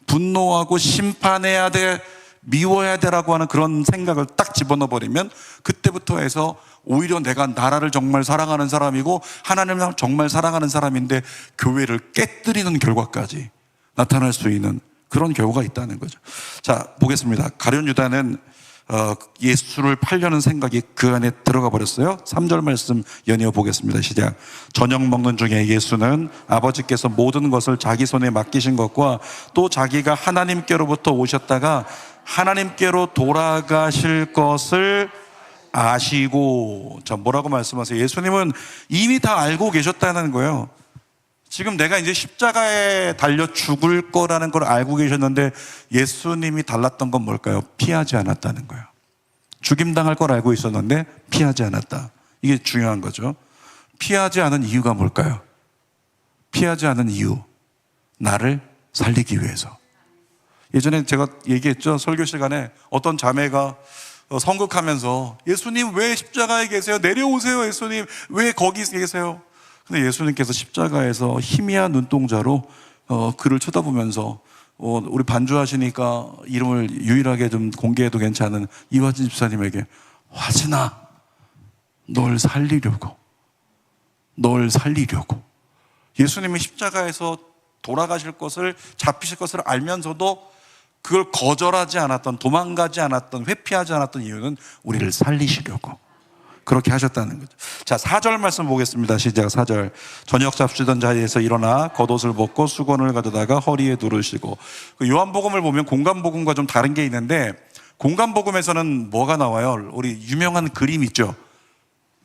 분노하고 심판해야 돼, 미워해야 되라고 하는 그런 생각을 딱 집어넣어 버리면 그때부터 해서 오히려 내가 나라를 정말 사랑하는 사람이고 하나님을 정말 사랑하는 사람인데 교회를 깨뜨리는 결과까지 나타날 수 있는 그런 경우가 있다는 거죠. 자, 보겠습니다. 가룟 유다는 예수를 팔려는 생각이 그 안에 들어가 버렸어요. 3절 말씀 연이어 보겠습니다. 시작. 저녁 먹는 중에 예수는 아버지께서 모든 것을 자기 손에 맡기신 것과 또 자기가 하나님께로부터 오셨다가 하나님께로 돌아가실 것을 아시고. 자, 뭐라고 말씀하세요? 예수님은 이미 다 알고 계셨다는 거예요. 지금 내가 이제 십자가에 달려 죽을 거라는 걸 알고 계셨는데 예수님이 달랐던 건 뭘까요? 피하지 않았다는 거예요. 죽임당할 걸 알고 있었는데 피하지 않았다. 이게 중요한 거죠. 피하지 않은 이유가 뭘까요? 피하지 않은 이유, 나를 살리기 위해서. 예전에 제가 얘기했죠. 설교 시간에 어떤 자매가 선곡하면서 예수님 왜 십자가에 계세요? 내려오세요. 예수님 왜 거기 계세요? 근데 예수님께서 십자가에서 희미한 눈동자로 그를 쳐다보면서 우리 반주하시니까 이름을 유일하게 좀 공개해도 괜찮은 이화진 집사님에게 화진아, 널 살리려고 예수님이 십자가에서 돌아가실 것을, 잡히실 것을 알면서도 그걸 거절하지 않았던, 도망가지 않았던, 회피하지 않았던 이유는 우리를 살리시려고 그렇게 하셨다는 거죠. 자, 4절 말씀 보겠습니다. 시작. 4절. 저녁 잡수던 자리에서 일어나 겉옷을 벗고 수건을 가져다가 허리에 두르시고. 요한복음을 보면 공간복음과 좀 다른 게 있는데 공간복음에서는 뭐가 나와요? 우리 유명한 그림 있죠?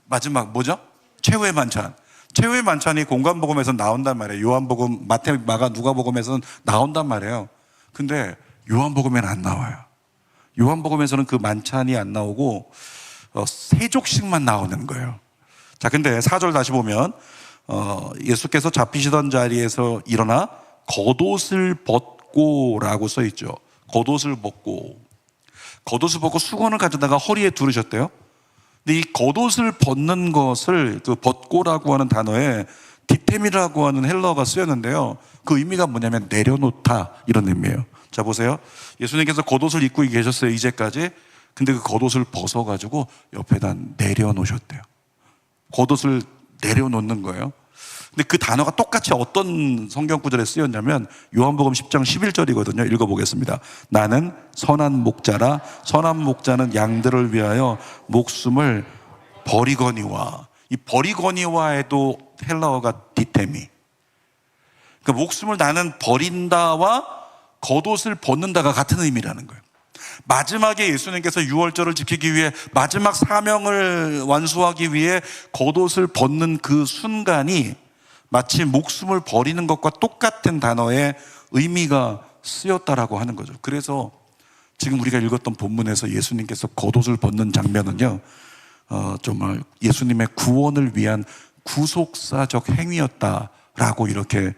마지막 뭐죠? 최후의 만찬. 최후의 만찬이 공간복음에서 나온단 말이에요. 요한복음, 마태, 마가, 누가복음에서는 나온단 말이에요. 근데 요한복음에는 안 나와요. 요한복음에서는 그 만찬이 안 나오고 세 족씩만 나오는 거예요. 자, 근데 4절 다시 보면 예수께서 잡히시던 자리에서 일어나 겉옷을 벗고 라고 써 있죠. 겉옷을 벗고 수건을 가져다가 허리에 두르셨대요. 근데 이 겉옷을 벗는 것을 그 벗고라고 하는 단어에 디템이라고 하는 헬라어가 쓰였는데요. 그 의미가 뭐냐면 내려놓다, 이런 의미예요. 자, 보세요. 예수님께서 겉옷을 입고 계셨어요, 이제까지. 근데 그 겉옷을 벗어가지고 옆에다 내려놓으셨대요. 겉옷을 내려놓는 거예요. 근데 그 단어가 똑같이 어떤 성경 구절에 쓰였냐면 요한복음 10장 11절이거든요. 읽어보겠습니다. 나는 선한 목자라. 선한 목자는 양들을 위하여 목숨을 버리거니와. 이 버리거니와에도 헬라어가 디테미. 그러니까 목숨을 나는 버린다와 겉옷을 벗는다가 같은 의미라는 거예요. 마지막에 예수님께서 유월절을 지키기 위해 마지막 사명을 완수하기 위해 겉옷을 벗는 그 순간이 마치 목숨을 버리는 것과 똑같은 단어의 의미가 쓰였다라고 하는 거죠. 그래서 지금 우리가 읽었던 본문에서 예수님께서 겉옷을 벗는 장면은요, 정말 예수님의 구원을 위한 구속사적 행위였다라고 이렇게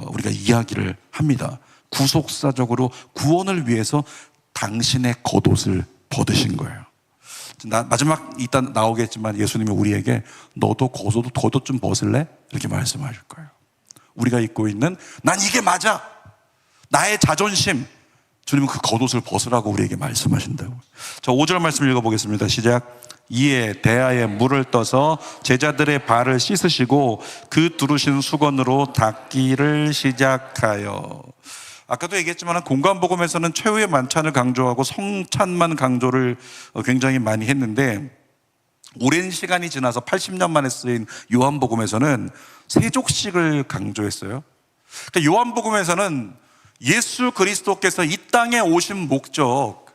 우리가 이야기를 합니다. 구속사적으로 구원을 위해서 당신의 겉옷을 벗으신 거예요. 마지막 이따 나오겠지만 예수님이 우리에게 너도 겉옷 좀 벗을래? 이렇게 말씀하실 거예요. 우리가 입고 있는 난 이게 맞아, 나의 자존심, 주님은 그 겉옷을 벗으라고 우리에게 말씀하신다고. 저 5절 말씀 읽어보겠습니다. 시작. 이에 대야에 물을 떠서 제자들의 발을 씻으시고 그 두르신 수건으로 닦기를 시작하여. 아까도 얘기했지만 공관복음에서는 최후의 만찬을 강조하고 성찬만 강조를 굉장히 많이 했는데, 오랜 시간이 지나서 80년 만에 쓰인 요한복음에서는 세족식을 강조했어요. 그러니까 요한복음에서는 예수 그리스도께서 이 땅에 오신 목적,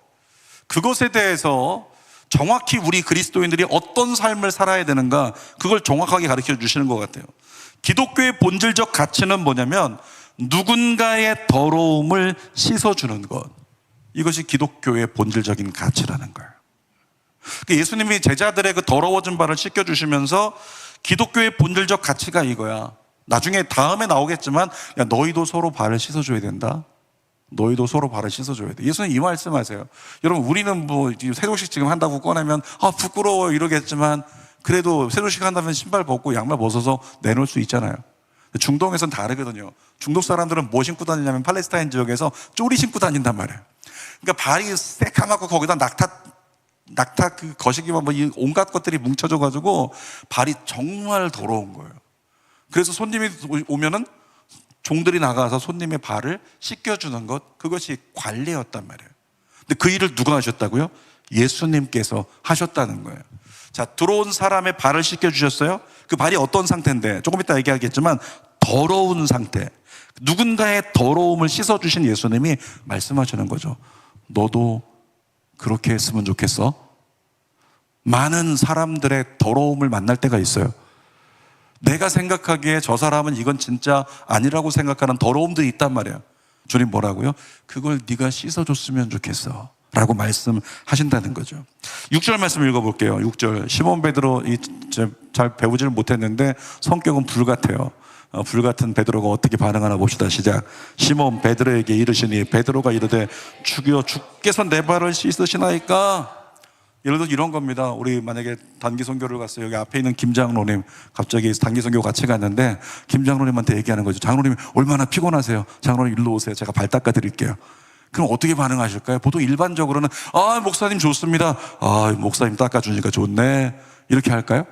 그것에 대해서 정확히 우리 그리스도인들이 어떤 삶을 살아야 되는가, 그걸 정확하게 가르쳐 주시는 것 같아요. 기독교의 본질적 가치는 뭐냐면 누군가의 더러움을 씻어주는 것, 이것이 기독교의 본질적인 가치라는 거예요. 예수님이 제자들의 그 더러워진 발을 씻겨주시면서 기독교의 본질적 가치가 이거야. 나중에 다음에 나오겠지만, 야, 너희도 서로 발을 씻어줘야 된다. 너희도 서로 발을 씻어줘야 돼. 예수님 이 말씀하세요. 여러분, 우리는 뭐 세조식 지금 한다고 꺼내면 부끄러워 이러겠지만, 그래도 세조식 한다면 신발 벗고 양말 벗어서 내놓을 수 있잖아요. 중동에선 다르거든요. 중동 사람들은 뭐 신고 다니냐면 팔레스타인 지역에서 쪼리 신고 다닌단 말이에요. 그러니까 발이 새카맣고 거기다 낙타 그 거시기만 뭐 온갖 것들이 뭉쳐져가지고 발이 정말 더러운 거예요. 그래서 손님이 오면은 종들이 나가서 손님의 발을 씻겨주는 것, 그것이 관례였단 말이에요. 근데 그 일을 누가 하셨다고요? 예수님께서 하셨다는 거예요. 자, 들어온 사람의 발을 씻겨주셨어요. 그 발이 어떤 상태인데, 조금 이따 얘기하겠지만 더러운 상태, 누군가의 더러움을 씻어주신 예수님이 말씀하시는 거죠. 너도 그렇게 했으면 좋겠어? 많은 사람들의 더러움을 만날 때가 있어요. 내가 생각하기에 저 사람은 이건 진짜 아니라고 생각하는 더러움들이 있단 말이에요. 주님 뭐라고요? 그걸 네가 씻어줬으면 좋겠어 라고 말씀하신다는 거죠. 6절 말씀 읽어볼게요. 6절. 시몬 베드로, 잘 배우지를 못했는데 성격은 불 같아요. 불 같은 베드로가 어떻게 반응하나 봅시다. 시작. 시몬 베드로에게 이르시니 베드로가 이르되 주여, 주께서 내 발을 씻으시나이까? 예를 들어 이런 겁니다. 우리 만약에 단기 선교를 갔어요. 여기 앞에 있는 김 장로님, 갑자기 단기 선교 같이 갔는데 김 장로님한테 얘기하는 거죠. 장로님 얼마나 피곤하세요? 장로님 일로 오세요. 제가 발 닦아 드릴게요. 그럼 어떻게 반응하실까요? 보통 일반적으로는 목사님 좋습니다. 목사님 닦아주니까 좋네, 이렇게 할까요?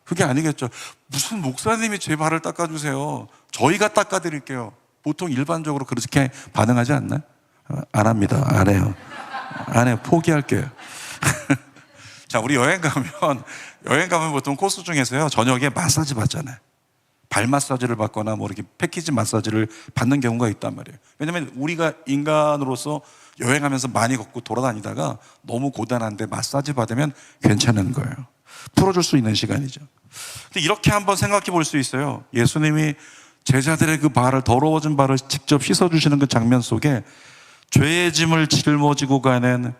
그게 아니겠죠. 무슨 목사님이 제 발을 닦아주세요, 저희가 닦아드릴게요. 보통 일반적으로 그렇게 반응하지 않나요? 안 합니다. 안 해요. 포기할게요. 자, 우리 여행 가면 보통 코스 중에서요, 저녁에 마사지 받잖아요. 발 마사지를 받거나 뭐 이렇게 패키지 마사지를 받는 경우가 있단 말이에요. 왜냐면 우리가 인간으로서 여행하면서 많이 걷고 돌아다니다가 너무 고단한데 마사지 받으면 괜찮은 거예요. 풀어줄 수 있는 시간이죠. 근데 이렇게 한번 생각해 볼 수 있어요. 예수님이 제자들의 그 발을, 더러워진 발을 직접 씻어주시는 그 장면 속에 죄의 짐을 짊어지고 가는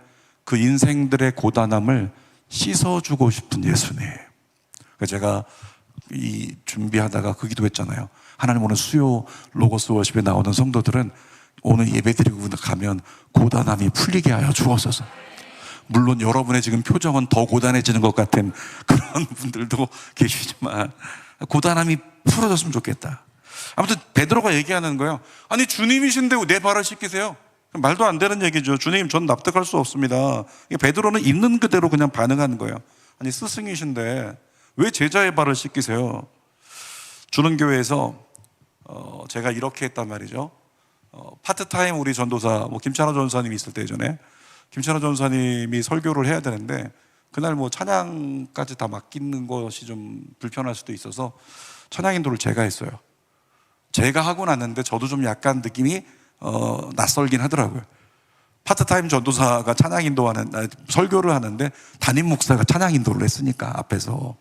그 인생들의 고단함을 씻어주고 싶은 예수님. 제가 이 준비하다가 그 기도했잖아요. 하나님, 오늘 수요 로고스 워십에 나오는 성도들은 오늘 예배드리고 가면 고단함이 풀리게 하여 주옵소서. 물론 여러분의 지금 표정은 더 고단해지는 것 같은 그런 분들도 계시지만 고단함이 풀어졌으면 좋겠다. 아무튼 베드로가 얘기하는 거예요. 아니, 주님이신데 내 발을 씻기세요? 말도 안 되는 얘기죠. 주님, 전 납득할 수 없습니다. 베드로는 있는 그대로 그냥 반응하는 거예요. 아니, 스승이신데 왜 제자의 발을 씻기세요? 주는교회에서 제가 이렇게 했단 말이죠. 파트타임 우리 전도사, 김찬호 전사님이 있을 때, 예전에 김찬호 전사님이 설교를 해야 되는데 그날 찬양까지 다 맡기는 것이 좀 불편할 수도 있어서 찬양 인도를 제가 했어요. 제가 하고 났는데 저도 좀 약간 느낌이 낯설긴 하더라고요. 파트타임 전도사가 찬양 인도하는, 설교를 하는데 담임 목사가 찬양 인도를 했으니까 앞에서.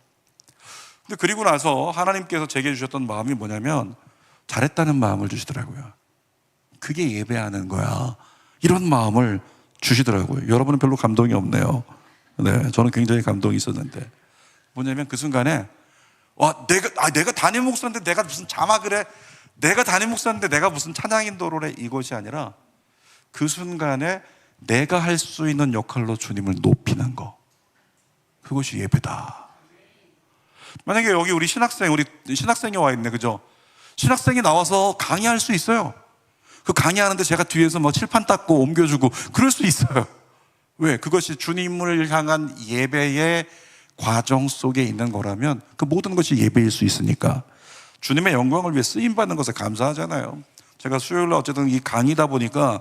근데 그리고 나서 하나님께서 제게 주셨던 마음이 뭐냐면 잘했다는 마음을 주시더라고요. 그게 예배하는 거야, 이런 마음을 주시더라고요. 여러분은 별로 감동이 없네요. 네, 저는 굉장히 감동이 있었는데 뭐냐면 그 순간에 내가 담임 목사인데 내가 무슨 자막을 해, 내가 담임 목사인데 내가 무슨 찬양 인도를 해, 이것이 아니라 그 순간에 내가 할 수 있는 역할로 주님을 높이는 거, 그것이 예배다. 만약에 여기 우리 신학생이 와 있네, 그죠? 신학생이 나와서 강의할 수 있어요. 그 강의하는데 제가 뒤에서 막 칠판 닦고 옮겨주고 그럴 수 있어요. 왜? 그것이 주님을 향한 예배의 과정 속에 있는 거라면 그 모든 것이 예배일 수 있으니까 주님의 영광을 위해 쓰임받는 것에 감사하잖아요. 제가 수요일날 어쨌든 이 강의다 보니까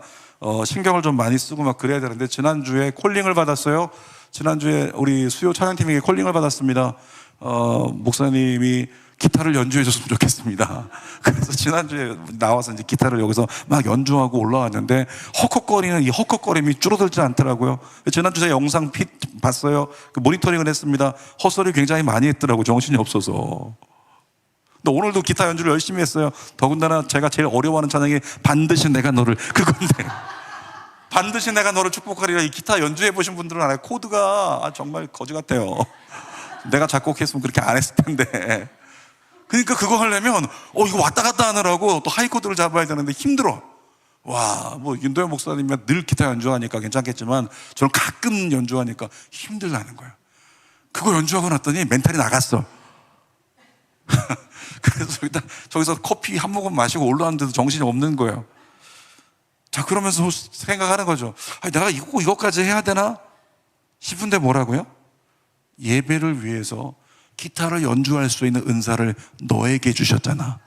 신경을 좀 많이 쓰고 막 그래야 되는데, 지난주에 콜링을 받았어요. 지난주에 우리 수요 찬양팀에게 콜링을 받았습니다. 목사님이 기타를 연주해 줬으면 좋겠습니다. 그래서 지난주에 나와서 이제 기타를 여기서 막 연주하고 올라왔는데 헉헉거리는 이 헉헉거림이 줄어들지 않더라고요. 지난주에 영상 봤어요. 그 모니터링을 했습니다. 헛소리 굉장히 많이 했더라고요. 정신이 없어서. 근데 오늘도 기타 연주를 열심히 했어요. 더군다나 제가 제일 어려워하는 찬양이 반드시 내가 너를, 그건데 반드시 내가 너를 축복하리라. 이 기타 연주해 보신 분들은 알아요. 코드가 정말 거지 같아요. 내가 작곡했으면 그렇게 안 했을 텐데. 그러니까 그거 하려면 이거 왔다 갔다 하느라고 또 하이 코드를 잡아야 되는데 힘들어. 와, 뭐 윤도현 목사님은 늘 기타 연주하니까 괜찮겠지만 저는 가끔 연주하니까 힘들다는 거예요. 그거 연주하고 났더니 멘탈이 나갔어. 그래서 저기서 커피 한 모금 마시고 올라왔는데도 정신이 없는 거예요. 자, 그러면서 생각하는 거죠. 내가 이거까지 해야 되나 싶은데 뭐라고요? 예배를 위해서 기타를 연주할 수 있는 은사를 너에게 주셨잖아.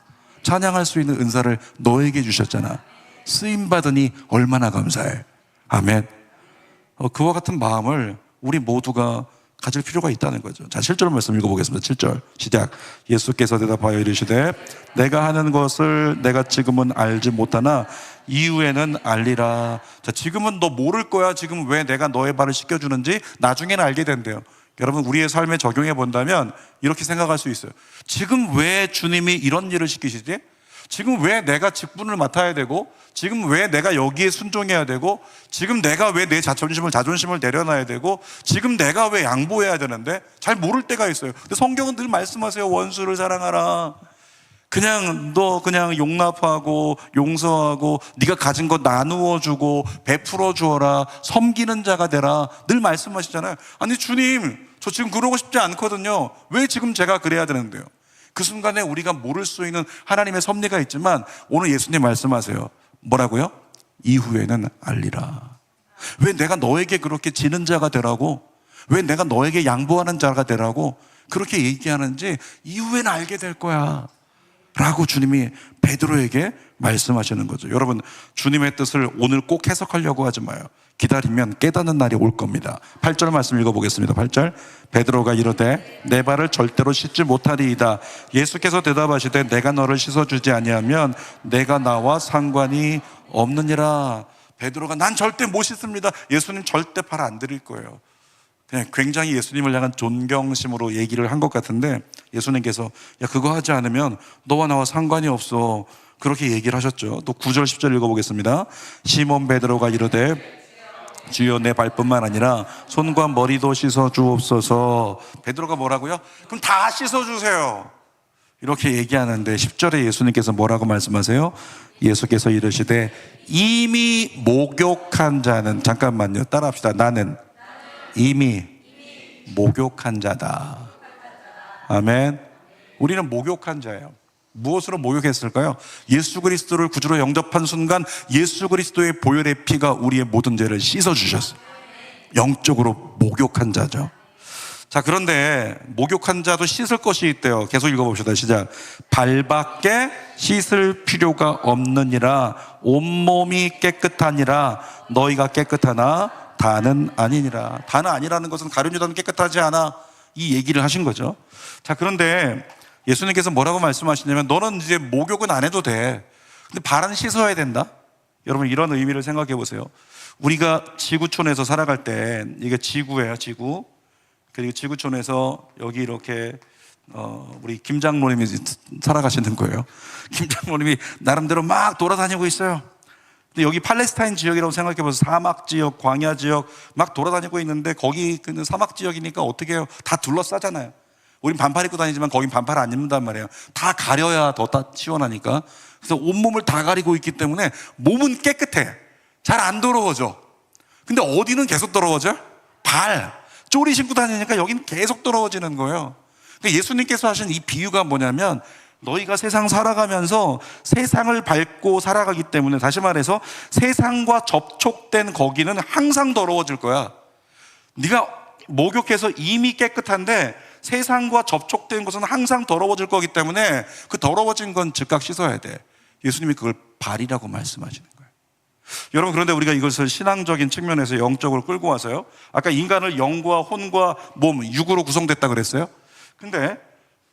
찬양할 수 있는 은사를 너에게 주셨잖아. 쓰임받으니 얼마나 감사해. 아멘. 그와 같은 마음을 우리 모두가 가질 필요가 있다는 거죠. 자, 7절 말씀 읽어보겠습니다. 7절 시작. 예수께서 대답하여 이르시되 내가 하는 것을 내가 지금은 알지 못하나 이후에는 알리라. 자, 지금은 너 모를 거야. 지금 왜 내가 너의 발을 씻겨주는지 나중에는 알게 된대요. 여러분, 우리의 삶에 적용해 본다면 이렇게 생각할 수 있어요. 지금 왜 주님이 이런 일을 시키시지? 지금 왜 내가 직분을 맡아야 되고, 지금 왜 내가 여기에 순종해야 되고, 지금 내가 왜 내 자존심을 내려놔야 되고, 지금 내가 왜 양보해야 되는데 잘 모를 때가 있어요. 근데 성경은 늘 말씀하세요. 원수를 사랑하라. 너 그냥 용납하고 용서하고 네가 가진 거 나누어 주고 베풀어 주어라. 섬기는 자가 되라. 늘 말씀하시잖아요. 아니 주님, 저 지금 그러고 싶지 않거든요. 왜 지금 제가 그래야 되는데요? 그 순간에 우리가 모를 수 있는 하나님의 섭리가 있지만 오늘 예수님 말씀하세요. 뭐라고요? 이후에는 알리라. 왜 내가 너에게 그렇게 지는 자가 되라고, 왜 내가 너에게 양보하는 자가 되라고 그렇게 얘기하는지 이후에는 알게 될 거야 라고 주님이 베드로에게 말씀하시는 거죠. 여러분, 주님의 뜻을 오늘 꼭 해석하려고 하지 마요. 기다리면 깨닫는 날이 올 겁니다. 8절 말씀 읽어보겠습니다. 8절. 베드로가 이르되 내 발을 절대로 씻지 못하리이다. 예수께서 대답하시되 내가 너를 씻어주지 아니하면 내가 나와 상관이 없느니라. 베드로가 난 절대 못 씻습니다. 예수님 절대 발 안 드릴 거예요. 그냥 굉장히 예수님을 향한 존경심으로 얘기를 한 것 같은데, 예수님께서 그거 하지 않으면 너와 나와 상관이 없어, 그렇게 얘기를 하셨죠. 또 9절 10절 읽어보겠습니다. 시몬 베드로가 이르되 주여 내 발뿐만 아니라 손과 머리도 씻어 주옵소서. 베드로가 뭐라고요? 그럼 다 씻어 주세요 이렇게 얘기하는데 10절에 예수님께서 뭐라고 말씀하세요? 예수께서 이르시되 이미 목욕한 자는, 잠깐만요, 따라합시다. 나는 이미 목욕한 자다. 아멘. 우리는 목욕한 자예요. 무엇으로 목욕했을까요? 예수 그리스도를 구주로 영접한 순간 예수 그리스도의 보혈의 피가 우리의 모든 죄를 씻어주셨어요. 영적으로 목욕한 자죠. 자, 그런데 목욕한 자도 씻을 것이 있대요. 계속 읽어봅시다. 시작. 발밖에 씻을 필요가 없느니라. 온몸이 깨끗하니라. 너희가 깨끗하나 다는 아니니라. 다는 아니라는 것은 가룟 유다는 깨끗하지 않아, 이 얘기를 하신 거죠. 자, 그런데 예수님께서 뭐라고 말씀하시냐면 너는 이제 목욕은 안 해도 돼. 근데 발은 씻어야 된다. 여러분 이런 의미를 생각해 보세요. 우리가 지구촌에서 살아갈 때, 이게 지구예요, 지구. 그리고 지구촌에서 여기 이렇게 우리 김 장로님이 살아가시는 거예요. 김 장로님이 나름대로 막 돌아다니고 있어요. 근데 여기 팔레스타인 지역이라고 생각해 보세요. 사막 지역, 광야 지역 막 돌아다니고 있는데, 거기 그 사막 지역이니까 어떻게 해요? 다 둘러싸잖아요. 우린 반팔 입고 다니지만 거긴 반팔 안 입는단 말이에요. 다 가려야 더 시원하니까. 그래서 온몸을 다 가리고 있기 때문에 몸은 깨끗해. 잘 안 더러워져. 근데 어디는 계속 더러워져요? 발. 쪼리 신고 다니니까 여기는 계속 더러워지는 거예요. 그러니까 예수님께서 하신 이 비유가 뭐냐면, 너희가 세상 살아가면서 세상을 밟고 살아가기 때문에, 다시 말해서 세상과 접촉된 거기는 항상 더러워질 거야. 네가 목욕해서 이미 깨끗한데 세상과 접촉된 것은 항상 더러워질 거기 때문에 그 더러워진 건 즉각 씻어야 돼. 예수님이 그걸 발이라고 말씀하시는 거예요. 여러분, 그런데 우리가 이것을 신앙적인 측면에서 영적으로 끌고 와서요, 아까 인간을 영과 혼과 몸, 육으로 구성됐다 그랬어요. 근데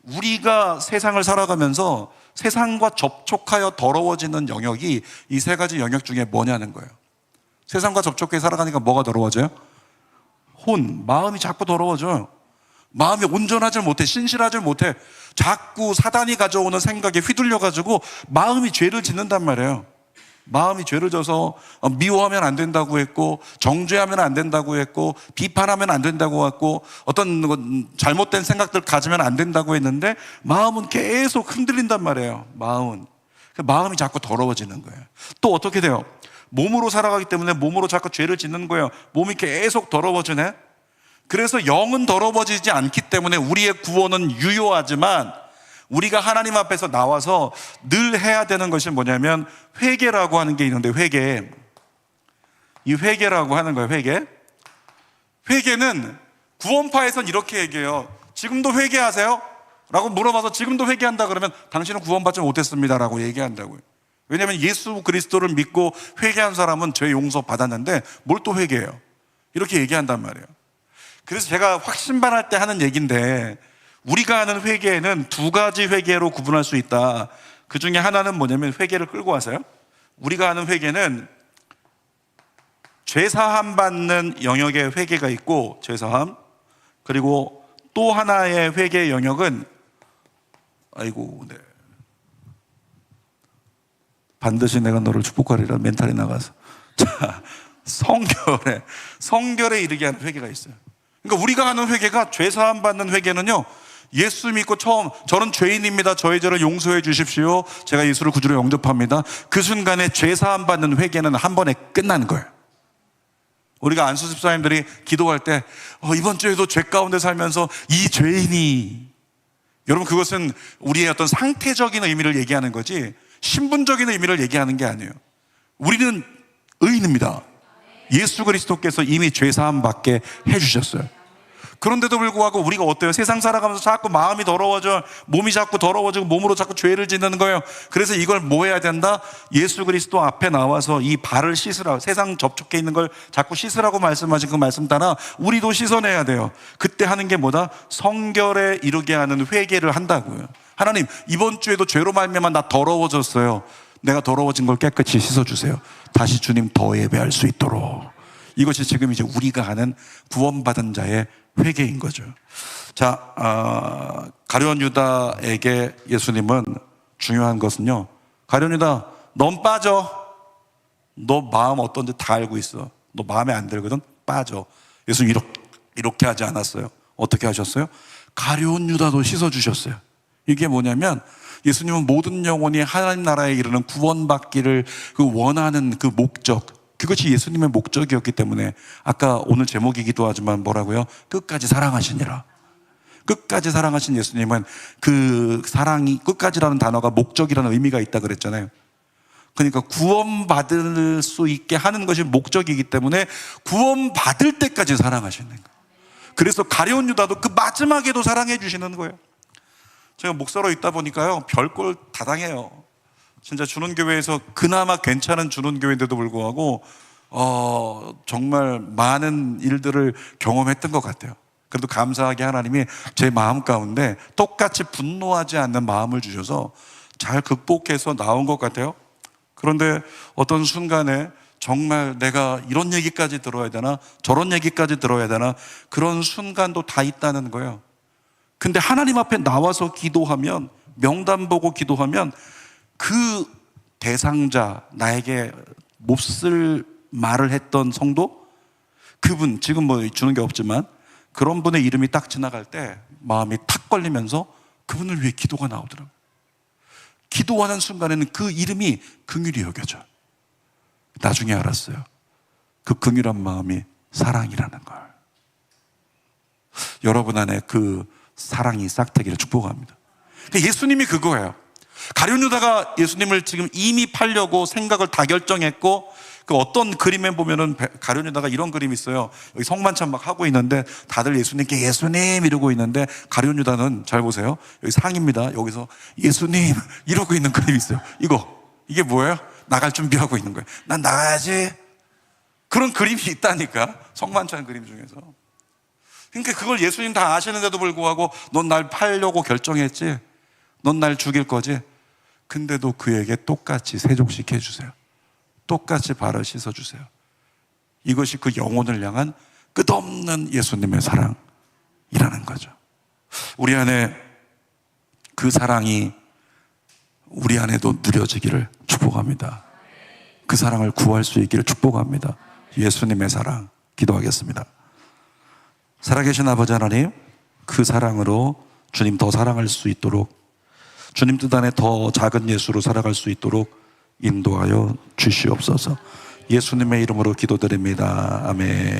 우리가 세상을 살아가면서 세상과 접촉하여 더러워지는 영역이 이 세 가지 영역 중에 뭐냐는 거예요. 세상과 접촉해 살아가니까 뭐가 더러워져요? 혼, 마음이 자꾸 더러워져요. 마음이 온전하지 못해, 신실하지 못해. 자꾸 사단이 가져오는 생각에 휘둘려가지고 마음이 죄를 짓는단 말이에요. 마음이 죄를 져서 미워하면 안 된다고 했고, 정죄하면 안 된다고 했고, 비판하면 안 된다고 했고, 어떤 잘못된 생각들 가지면 안 된다고 했는데 마음은 계속 흔들린단 말이에요. 마음이 자꾸 더러워지는 거예요. 또 어떻게 돼요? 몸으로 살아가기 때문에 몸으로 자꾸 죄를 짓는 거예요. 몸이 계속 더러워지네. 그래서 영은 더러워지지 않기 때문에 우리의 구원은 유효하지만, 우리가 하나님 앞에서 나와서 늘 해야 되는 것이 뭐냐면 회개라고 하는 게 있는데, 이 회개라고 하는 거예요. 회개는 구원파에선 이렇게 얘기해요. 지금도 회개하세요? 라고 물어봐서 지금도 회개한다 그러면 당신은 구원받지 못했습니다 라고 얘기한다고요. 왜냐하면 예수 그리스도를 믿고 회개한 사람은 죄 용서 받았는데 뭘 또 회개해요? 이렇게 얘기한단 말이에요. 그래서 제가 확신반할 때 하는 얘기인데, 우리가 하는 회개는 두 가지 회개로 구분할 수 있다. 그 중에 하나는 뭐냐면 회개를 끌고 와서요, 우리가 하는 회개는 죄사함 받는 영역의 회개가 있고, 죄사함. 그리고 또 하나의 회개 영역은, 반드시 내가 너를 축복하리라 멘탈이 나가서. 자, 성결에 이르게 하는 회개가 있어요. 그러니까 우리가 하는 회개가, 죄사함 받는 회개는요, 예수 믿고 처음 저는 죄인입니다, 저의 죄를 용서해 주십시오, 제가 예수를 구주로 영접합니다, 그 순간에 죄사함 받는 회개는 한 번에 끝나는 거예요. 우리가 안수 집사님들이 기도할 때 이번 주에도 죄 가운데 살면서 이 죄인이, 여러분 그것은 우리의 어떤 상태적인 의미를 얘기하는 거지 신분적인 의미를 얘기하는 게 아니에요. 우리는 의인입니다. 예수 그리스도께서 이미 죄사함 받게 해주셨어요. 그런데도 불구하고 우리가 어때요? 세상 살아가면서 자꾸 마음이 더러워져, 몸이 자꾸 더러워지고 몸으로 자꾸 죄를 짓는 거예요. 그래서 이걸 뭐 해야 된다? 예수 그리스도 앞에 나와서 이 발을 씻으라고, 세상 접촉해 있는 걸 자꾸 씻으라고 말씀하신 그 말씀 따라 우리도 씻어내야 돼요. 그때 하는 게 뭐다? 성결에 이르게 하는 회개를 한다고요. 하나님, 이번 주에도 죄로 말미암아 나 더러워졌어요. 내가 더러워진 걸 깨끗이 씻어주세요. 다시 주님 더 예배할 수 있도록. 이것이 지금 이제 우리가 하는 구원받은 자의 회개인 거죠. 자, 가룟 유다에게 예수님은 중요한 것은요, 가룟 유다, 넌 빠져. 너 마음 어떤지 다 알고 있어. 너 마음에 안 들거든? 빠져. 예수님 이렇게 하지 않았어요. 어떻게 하셨어요? 가룟 유다도 씻어주셨어요. 이게 뭐냐면, 예수님은 모든 영혼이 하나님 나라에 이르는 구원받기를 원하는 그 목적, 그것이 예수님의 목적이었기 때문에 아까 오늘 제목이기도 하지만 뭐라고요? 끝까지 사랑하시니라. 끝까지 사랑하신 예수님은 그 사랑이, 끝까지라는 단어가 목적이라는 의미가 있다 그랬잖아요. 그러니까 구원받을 수 있게 하는 것이 목적이기 때문에 구원받을 때까지 사랑하시는 거예요. 그래서 가룟 유다도 그 마지막에도 사랑해 주시는 거예요. 제가 목사로 있다 보니까요, 별걸 다 당해요. 진짜 주는교회에서 그나마 괜찮은 주는교회인데도 불구하고 정말 많은 일들을 경험했던 것 같아요. 그래도 감사하게 하나님이 제 마음 가운데 똑같이 분노하지 않는 마음을 주셔서 잘 극복해서 나온 것 같아요. 그런데 어떤 순간에 정말 내가 이런 얘기까지 들어야 되나, 저런 얘기까지 들어야 되나, 그런 순간도 다 있다는 거예요. 근데 하나님 앞에 나와서 기도하면, 명단 보고 기도하면 그 대상자, 나에게 몹쓸 말을 했던 성도, 그분, 지금 뭐 주는 게 없지만 그런 분의 이름이 딱 지나갈 때 마음이 탁 걸리면서 그분을 위해 기도가 나오더라고요. 기도하는 순간에는 그 이름이 긍휼히 여겨져요. 나중에 알았어요. 그 긍휼한 마음이 사랑이라는 걸. 여러분 안에 그 사랑이 싹트기를 축복합니다. 예수님이 그거예요. 가룟 유다가 예수님을 지금 이미 팔려고 생각을 다 결정했고, 그 어떤 그림에 보면은 가룟 유다가 이런 그림이 있어요. 여기 성만찬 막 하고 있는데 다들 예수님께 예수님 이러고 있는데, 가룟 유다는 잘 보세요. 여기 상입니다. 여기서 예수님 이러고 있는 그림이 있어요. 이게 뭐예요? 나갈 준비하고 있는 거예요. 난 나가야지. 그런 그림이 있다니까, 성만찬 그림 중에서. 그러니까 그걸 예수님 다 아시는데도 불구하고 넌 날 팔려고 결정했지, 넌 날 죽일 거지. 근데도 그에게 똑같이 세족시켜 주세요. 똑같이 발을 씻어 주세요. 이것이 그 영혼을 향한 끝없는 예수님의 사랑이라는 거죠. 우리 안에 그 사랑이 우리 안에도 누려지기를 축복합니다. 그 사랑을 구할 수 있기를 축복합니다. 예수님의 사랑 기도하겠습니다. 살아계신 아버지 하나님, 그 사랑으로 주님 더 사랑할 수 있도록, 주님 뜻 안에 더 작은 예수로 살아갈 수 있도록 인도하여 주시옵소서. 예수님의 이름으로 기도드립니다. 아멘.